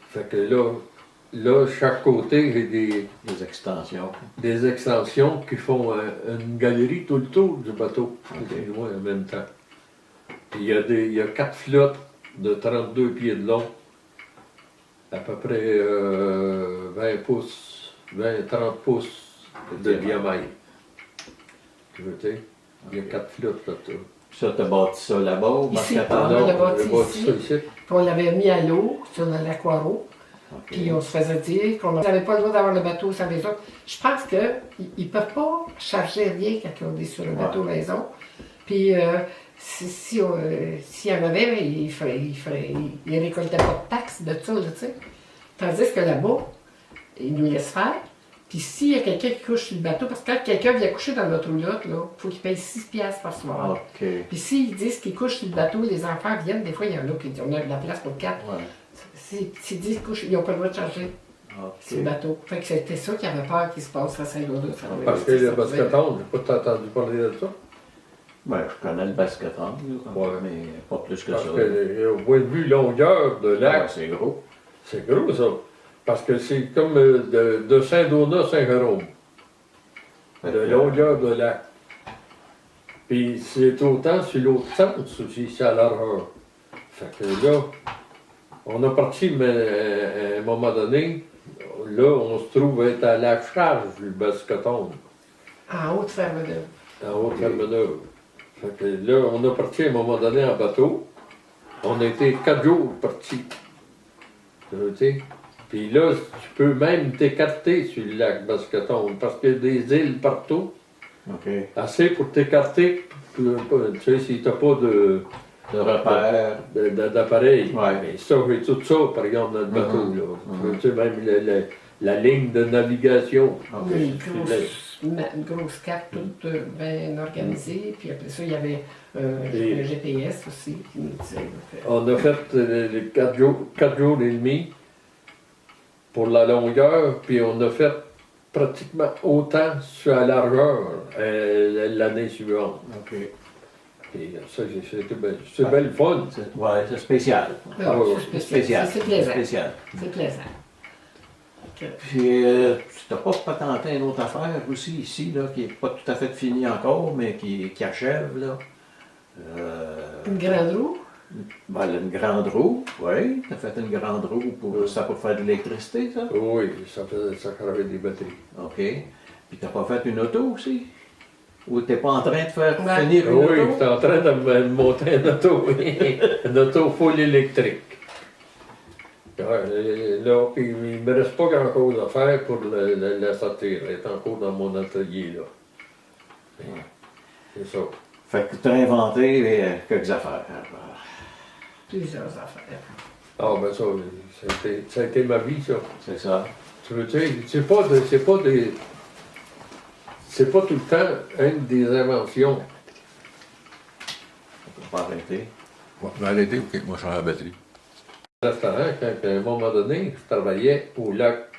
Fait que là chaque côté, j'ai des extensions. Des extensions qui font une galerie tout le tour du bateau. OK. Loin en même temps. Puis il y a 4 flottes de 32 pieds de long. À peu près 20 pouces, 30 pouces de diamètre. Tu veux dire? Il y a 4 flottes là-dessus. Ça, tu as bâti ça là-bas, au Ici, Basque-Town? on l'a bâti j'ai bâti ici. ça ici. Puis on l'avait mis à l'eau, sur l'aquaro. Puis on se faisait dire qu'on n'avait pas le droit d'avoir le bateau sur la maison. Je pense qu'ils ne peuvent pas charger rien quand on est sur le bateau maison. Puis s'il y en avait, ils ne récoltaient pas de taxes de ça, tu sais. Tandis que là-bas, ils nous laissent faire. Puis s'il y a quelqu'un qui couche sur le bateau, parce que quand quelqu'un vient coucher dans notre roulotte, il faut qu'il paye 6 piastres par soir. OK. Puis s'ils disent qu'ils couchent sur le bateau, les enfants viennent, des fois il y en a qui disent on a de la place pour 4. Ouais. S'ils disent qu'ils couchent, ils n'ont pas le droit de charger sur le bateau. Fait que c'était ça qui avait peur qu'il se passe à Saint-Dodo. Parce que le Basque-Town, j'ai pas entendu parler de ça. Ben, je connais le Basque-Town, mais pas plus que Parce ça. que au point de vue longueur de lac, Ouais, c'est gros. c'est gros ça. Parce que c'est comme de Saint-Donat à Saint-Jérôme. De longueur de lac. Puis c'est autant sur l'autre sens aussi, c'est à largeur. Fait que là, on a parti, mais à un moment donné, là, on se trouve être à la charge du Basque-Town. En haute ferme-neuve. En haute ferme-neuve. Fait que là, on a parti à un moment donné en bateau. On a été 4 jours partis. Tu sais? Puis là, tu peux même t'écarter sur le lac Basque-Town parce qu'il y a des îles partout. OK. Assez pour t'écarter. Tu sais, si tu n'as pas de repères. d'appareils. Ouais. Mais ça, j'ai tout ça, par exemple, dans le bateau. Là. Tu sais, même la ligne de navigation. Ok. Une grosse carte toute bien organisée. Puis après ça, il y avait Et- un GPS aussi qui nous disait. On a fait les 4 jours et demi pour la longueur, puis on a fait pratiquement autant sur la largeur l'année suivante. Ok. Et ça, c'est belle fun. Ouais, c'est spécial. Ah, ouais, C'est Spécial. C'est plaisant. Spécial. C'est plaisant. Ok. Puis, tu n'as pas patenté une autre affaire aussi ici, là, qui n'est pas tout à fait finie encore, mais qui achève, là. Une grande roue. Ben, une grande roue, oui. Tu as fait une grande roue pour ça pour faire de l'électricité, ça? Oui, ça caravait des batteries. OK. Puis tu n'as pas fait une auto aussi? Ou tu n'es pas en train de faire Ouais. finir une Oui, auto? j'étais en train de me monter une auto, une auto full électrique. Ouais, là, puis il ne me reste pas grand-chose à faire pour la sortir. Elle est encore dans mon atelier, là. Mais c'est ça. Fait que tu as inventé quelques affaires. Plusieurs affaires. Ah, ben ça a été ma vie, ça. C'est ça. Tu veux dire, c'est pas tout le temps une des inventions. On peut pas arrêter. Ouais, mais arrêtez, ok, moi je suis à la batterie. Restaurant, quand à un moment donné, je travaillais au lac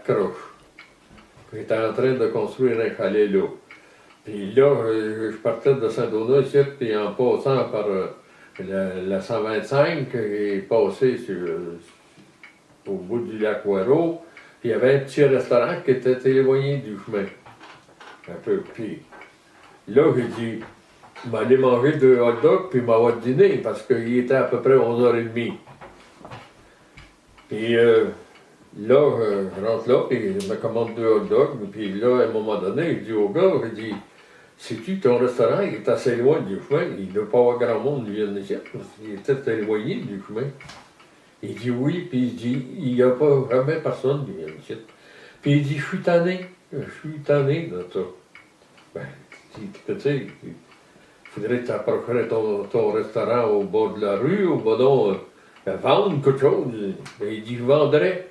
Croche. J'étais en train de construire un chalet là. Puis là, je partais de Saint-Donat ici, puis en passant par la 125, j'ai passé au bout du lac Ouareau, puis il y avait un petit restaurant qui était éloigné du chemin. Un peu. Puis là, j'ai dit, je vais aller manger 2 hot dogs, puis je m'en vais dîner, parce qu'il était à peu près 11h30. Puis là, je rentre là, puis je me commande 2 hot dogs, puis là, à un moment donné, je dis au gars, je dis, sais-tu, ton restaurant, il est assez loin du chemin, il ne doit pas avoir grand monde qui vient ici, parce qu'il était éloigné du chemin. Il dit oui, puis il dit, il n'y a pas vraiment personne qui vient ici. Puis il dit, je suis tanné de ça. Ben, tu sais, il faudrait que tu approcherais ton restaurant au bord de la rue, ou bon, vendre quelque chose. Ben, il dit, je vendrais.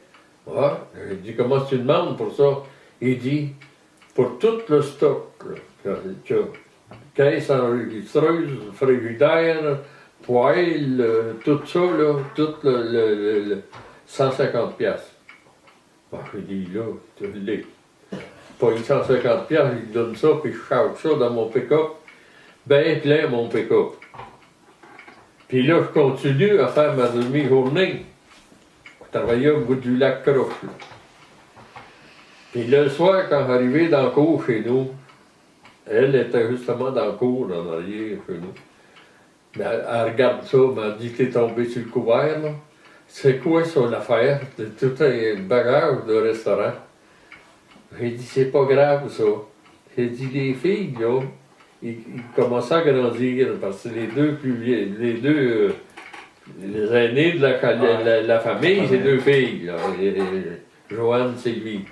Ouais. Il dit, comment tu demandes pour ça? Il dit, pour tout le stock, là, que caisse enregistreuse, frigidaire, poêle, tout ça, là, tout le 150 piastres. Ben, je dis, là, tu l'es. Pas 150 piastres, il donne ça, puis je charge ça dans mon pick-up. Ben plein, mon pick-up. Puis là, je continue à faire ma demi-journée. Je travaillais au bout du lac Croche. Puis le soir, quand j'arrivais dans le cour chez nous, elle était justement dans le cour, en arrière, chez nous. Mais elle regarde ça, elle m'a dit, t'es tombé sur le couvert, là. C'est quoi ça, l'affaire? C'est tout un bagage de restaurant. J'ai dit, c'est pas grave, ça. J'ai dit, les filles, là, ils commençaient à grandir, parce que les aînés de la famille, c'est 2 filles, là, Joanne, Sylvie.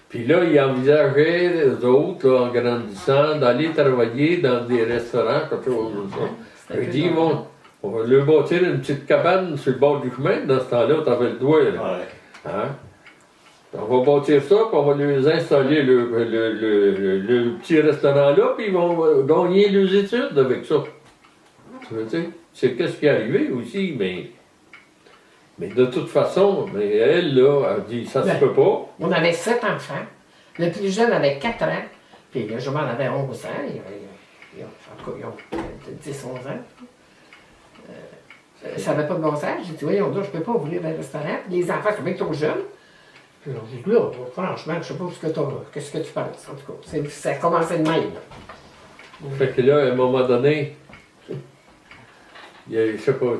Puis là, ils envisageaient, les autres, là, en grandissant, d'aller travailler dans des restaurants, quelque chose comme ça. J'ai dit, bon, on va leur bâtir une petite cabane sur le bord du chemin. Dans ce temps-là, t'avais le doigt, là. Ouais. Hein? On va bâtir ça, puis on va les installer le petit restaurant-là, puis ils vont gagner leurs études avec ça. Tu veux dire? C'est qu'est-ce qui est arrivé aussi, mais de toute façon, mais elle, là, elle dit, ça se peut pas. On avait 7 enfants. Le plus jeune avait 4 ans. Puis le jeune avait 11 ans. En tout cas, ils ont 10, 11 ans. Ça n'avait pas de bon sens. J'ai dit, voyons, je ne peux pas ouvrir un restaurant. Puis les enfants sont bien trop jeunes. Puis on dit, là, franchement, je ne sais pas ce que tu as. Qu'est-ce que tu penses? En tout cas, ça a commencé de même. Fait que là, à un moment donné, il y a, je sais pas,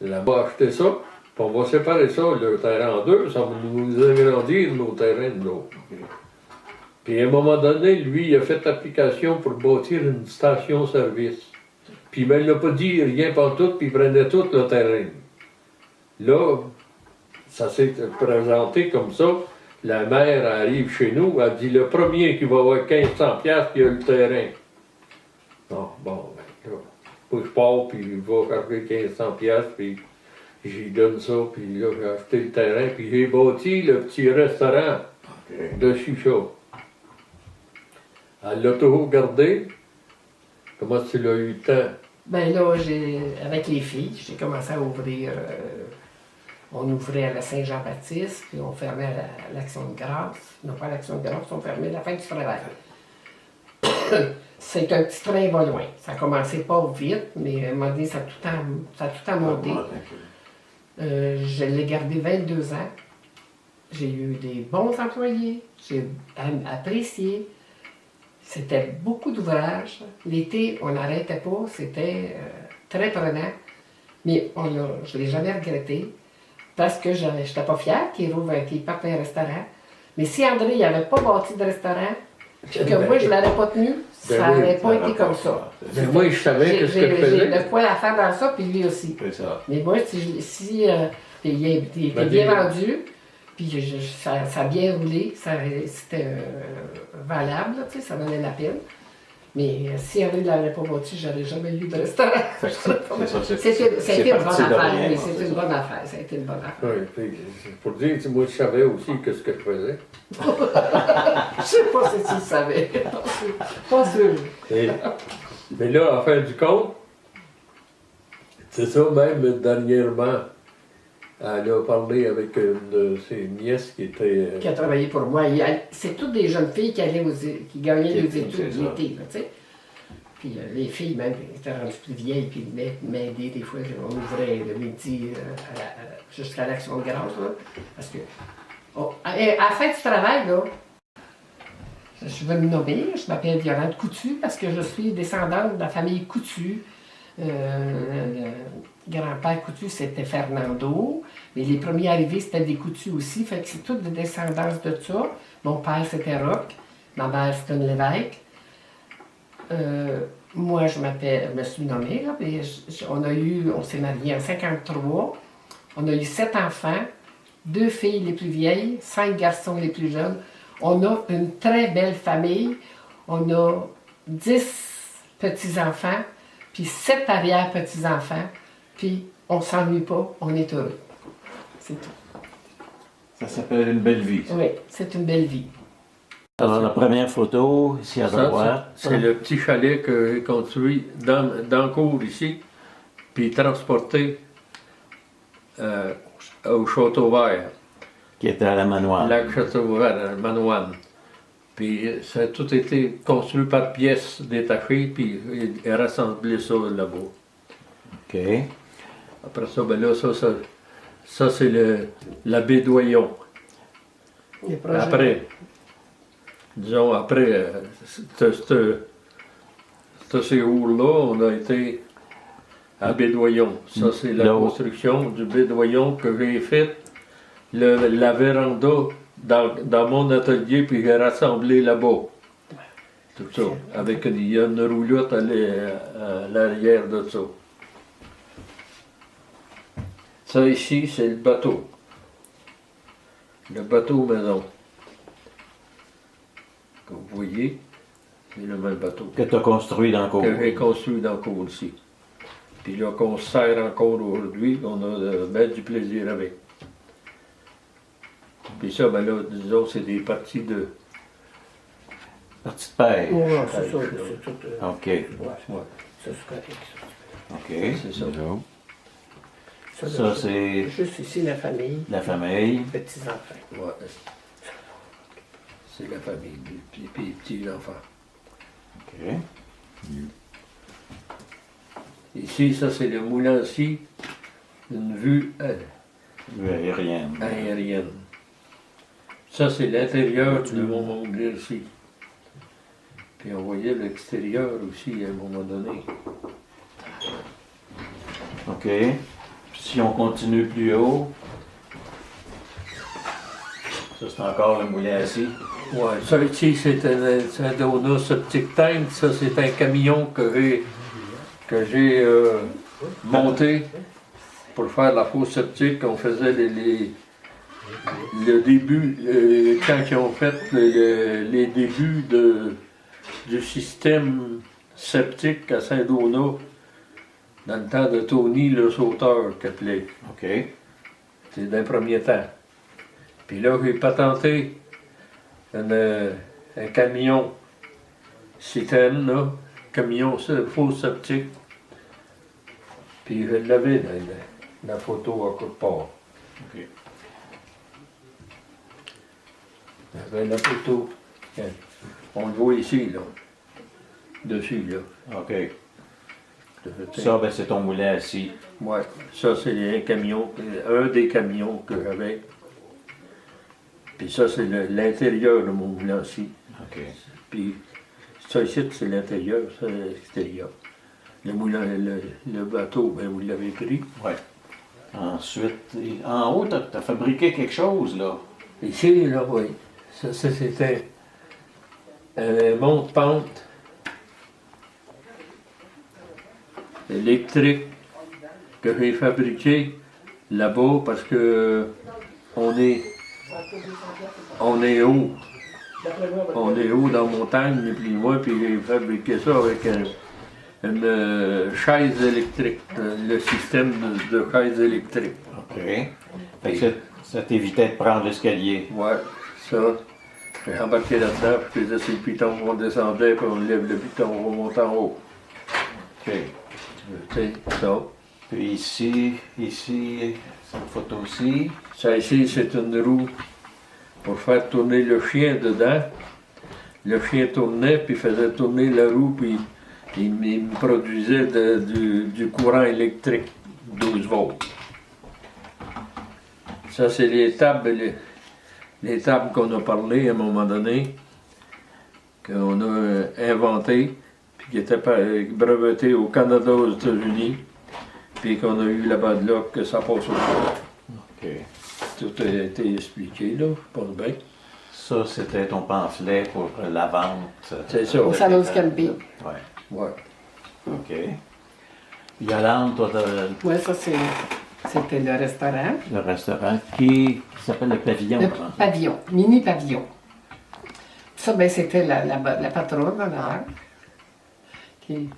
elle a acheté ça, puis on va séparer ça, le terrain en 2, ça va nous agrandir nos terrains de l'autre. Puis à un moment donné, lui, il a fait l'application pour bâtir une station-service. Puis il ne l'a pas dit rien pantoute, puis il prenait tout le terrain. Là, ça s'est présenté comme ça. La mère arrive chez nous, elle dit le premier qui va avoir 1500 piastres, il a le terrain. Non, bon, ben là, Moi, je pars, puis il va charger 1500 piastres, puis j'y donne ça, puis là, j'ai acheté le terrain, puis j'ai bâti le petit restaurant de chicha. Elle l'a toujours gardé. Comment tu l'as eu le temps? Ben là, avec les filles, j'ai commencé à ouvrir. On ouvrait à la Saint-Jean-Baptiste, puis on fermait à l'Action de grâce. Non, pas à l'Action de grâce, on fermait à la fin du travail. C'est un petit train va loin. Ça a commencé pas vite, mais à un moment donné, ça a tout à monter. Je l'ai gardé 22 ans. J'ai eu des bons employés. J'ai apprécié. C'était beaucoup d'ouvrages. L'été, on n'arrêtait pas. C'était très prenant. Mais je ne l'ai jamais regretté. Parce que je n'étais pas fière qu'il parte un restaurant. Mais si André n'avait pas bâti de restaurant, que moi je ne l'aurais pas tenu, ça n'aurait pas été comme ça. Mais moi, je savais que ce que je faisais. J'ai de quoi à faire dans ça, puis lui aussi. C'est ça. Mais moi, puis il était bien vendu, puis ça a bien roulé, c'était valable, tu sais, ça valait la peine. Mais si André ne l'avait pas bâti, j'aurais jamais eu de restaurant. C'était une bonne affaire, oui, c'était une bonne affaire. Ça a été une bonne affaire. Oui, puis, pour dire, moi, je savais aussi que ce que je faisais. Je sais pas si tu le savais. Pas sûr. Mais là, en fin du compte, c'est ça, même dernièrement, elle a parlé avec une de ses nièces qui était. Qui a travaillé pour moi. C'est toutes des jeunes filles qui gagnaient les études l'été, tu sais. Puis les filles, même, étaient rendues plus vieilles, puis m'aidaient des fois. On ouvrait le midi jusqu'à l'Action de grâce, là. Parce que, à la fin du travail, là, je veux me nommer, je m'appelle Violette Coutu parce que je suis descendante de la famille Coutu. Le grand-père Coutu, c'était Fernando, mais les premiers arrivés, c'était des Coutu aussi, fait que c'est toute de descendance de ça. Mon père, c'était Roch, ma mère, c'était une Lévesque. Moi, je me suis nommée, là, mais on s'est mariés en 1953, on a eu 7 enfants, 2 filles les plus vieilles, 5 garçons les plus jeunes. On a une très belle famille, on a 10 petits-enfants, puis 7 arrière-petits-enfants, puis on s'ennuie pas, on est heureux. C'est tout. Ça s'appelle une belle vie. Oui, c'est une belle vie. Alors, la première photo, ici à droite. C'est le petit chalet que j'ai construit dans le cours ici, puis transporté au Château Vert. Qui était à la manoire. Lac Château Vert, à Manoine. Puis ça a tout été construit par pièces détachées, puis et rassemblé ça là-bas. OK. Après ça, ben là, ça c'est la baie Doyon. Après, disons, après ce séjour-là, on a été à Bédoyon. Ça, c'est la construction du Bédoyon que j'ai faite. La véranda dans mon atelier, puis j'ai rassemblé là-bas. Tout ça. Avec une roulotte à l'arrière de ça. Ça ici, c'est le bateau. Le bateau maison. Comme vous voyez, c'est le même bateau. Que tu as construit dans le cours. Que j'ai construit dans le cours ici. Puis là, qu'on sert encore aujourd'hui, on a ben du plaisir avec. Puis ça, ben là, disons, c'est des parties de. Partie de pêche. Oh, c'est ça, c'est tout. OK. Ouais, Ouais, ça, c'est correct. OK. c'est ça. Ça, c'est Juste ici, la famille. la famille. Les petits-enfants. Ouais. C'est la famille, puis les petits-enfants. OK. Ici, ça, c'est le Moulin-Cy, une vue Vue aérienne. aérienne. Ça, c'est l'intérieur de Mont-Montblanc ici. Puis on voyait l'extérieur aussi à un moment donné. OK. Si on continue plus haut, ça c'est encore le moulin assis. Ouais, ça ici, c'est un donut septic tank. Ça, c'est un camion que j'ai monté pour faire la fosse septique. On faisait le début, quand ils ont fait les débuts du système septique à Saint-Donat, dans le temps de Tony le sauteur qu'il appelait. OK. C'est d'un premier temps. Puis là, j'ai patenté un camion citerne, là, camion faux septique. Puis je l'avais dans la photo à quelque part. OK. J'avais la photo. On le voit ici, là. Dessus, là. OK. Ça, ben, c'est ton moulin assis. Ouais, ça c'est un camion, un des camions que j'avais. Puis ça c'est l'intérieur de mon moulin aussi. OK. Puis ça ici c'est l'intérieur, ça c'est l'extérieur. Le moulin, le bateau, ben vous l'avez pris. Ouais. Ensuite, en haut, tu as fabriqué quelque chose, là. Ici, là, oui. Ça c'était un monte-pente électrique que j'ai fabriqué là-bas parce que on est haut. On est haut dans la montagne, ni plus ni moins, puis j'ai fabriqué ça avec une chaise électrique, le système de chaise électrique. OK. Fait que ça t'évitait de prendre l'escalier. Ouais, ça. J'ai embarqué là-dedans, puis je faisais le piton, on descendait, puis on lève le piton, on remonte en haut. OK. C'est ça. Puis ici, cette photo-ci. Ça ici, c'est une roue pour faire tourner le chien dedans. Le chien tournait, puis faisait tourner la roue, puis il me produisait du courant électrique, 12 volts. Ça, c'est les tables qu'on a parlé à un moment donné, qu'on a inventées, puis qui étaient brevetées au Canada, aux États-Unis, puis qu'on a eu là-bas de là que ça passe au courant. OK. Tout a été expliqué, là, je pense bien. Ça, c'était ton pamphlet pour la vente. C'est ça. Au salon du camping. Ouais. Ouais. OK. Yolande, toi, Oui, ça c'était le restaurant. le restaurant qui s'appelle le Pavillon. Le hein? pavillon, mini pavillon. Ça, ben, c'était la patronne en arrière. Puis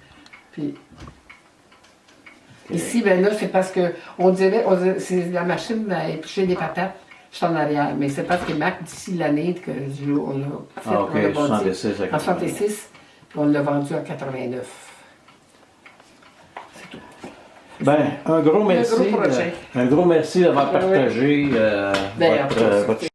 ici, ben là, c'est parce que on dirait c'est la machine à éplucher des patates, juste en arrière. Mais c'est parce que Marc, d'ici l'année que on a fait, Ah, OK, on l'a vendu 66 à en 66, puis on l'a vendu en 89. Ben, un gros merci. projet. Un gros merci d'avoir Oui. partagé Ben, votre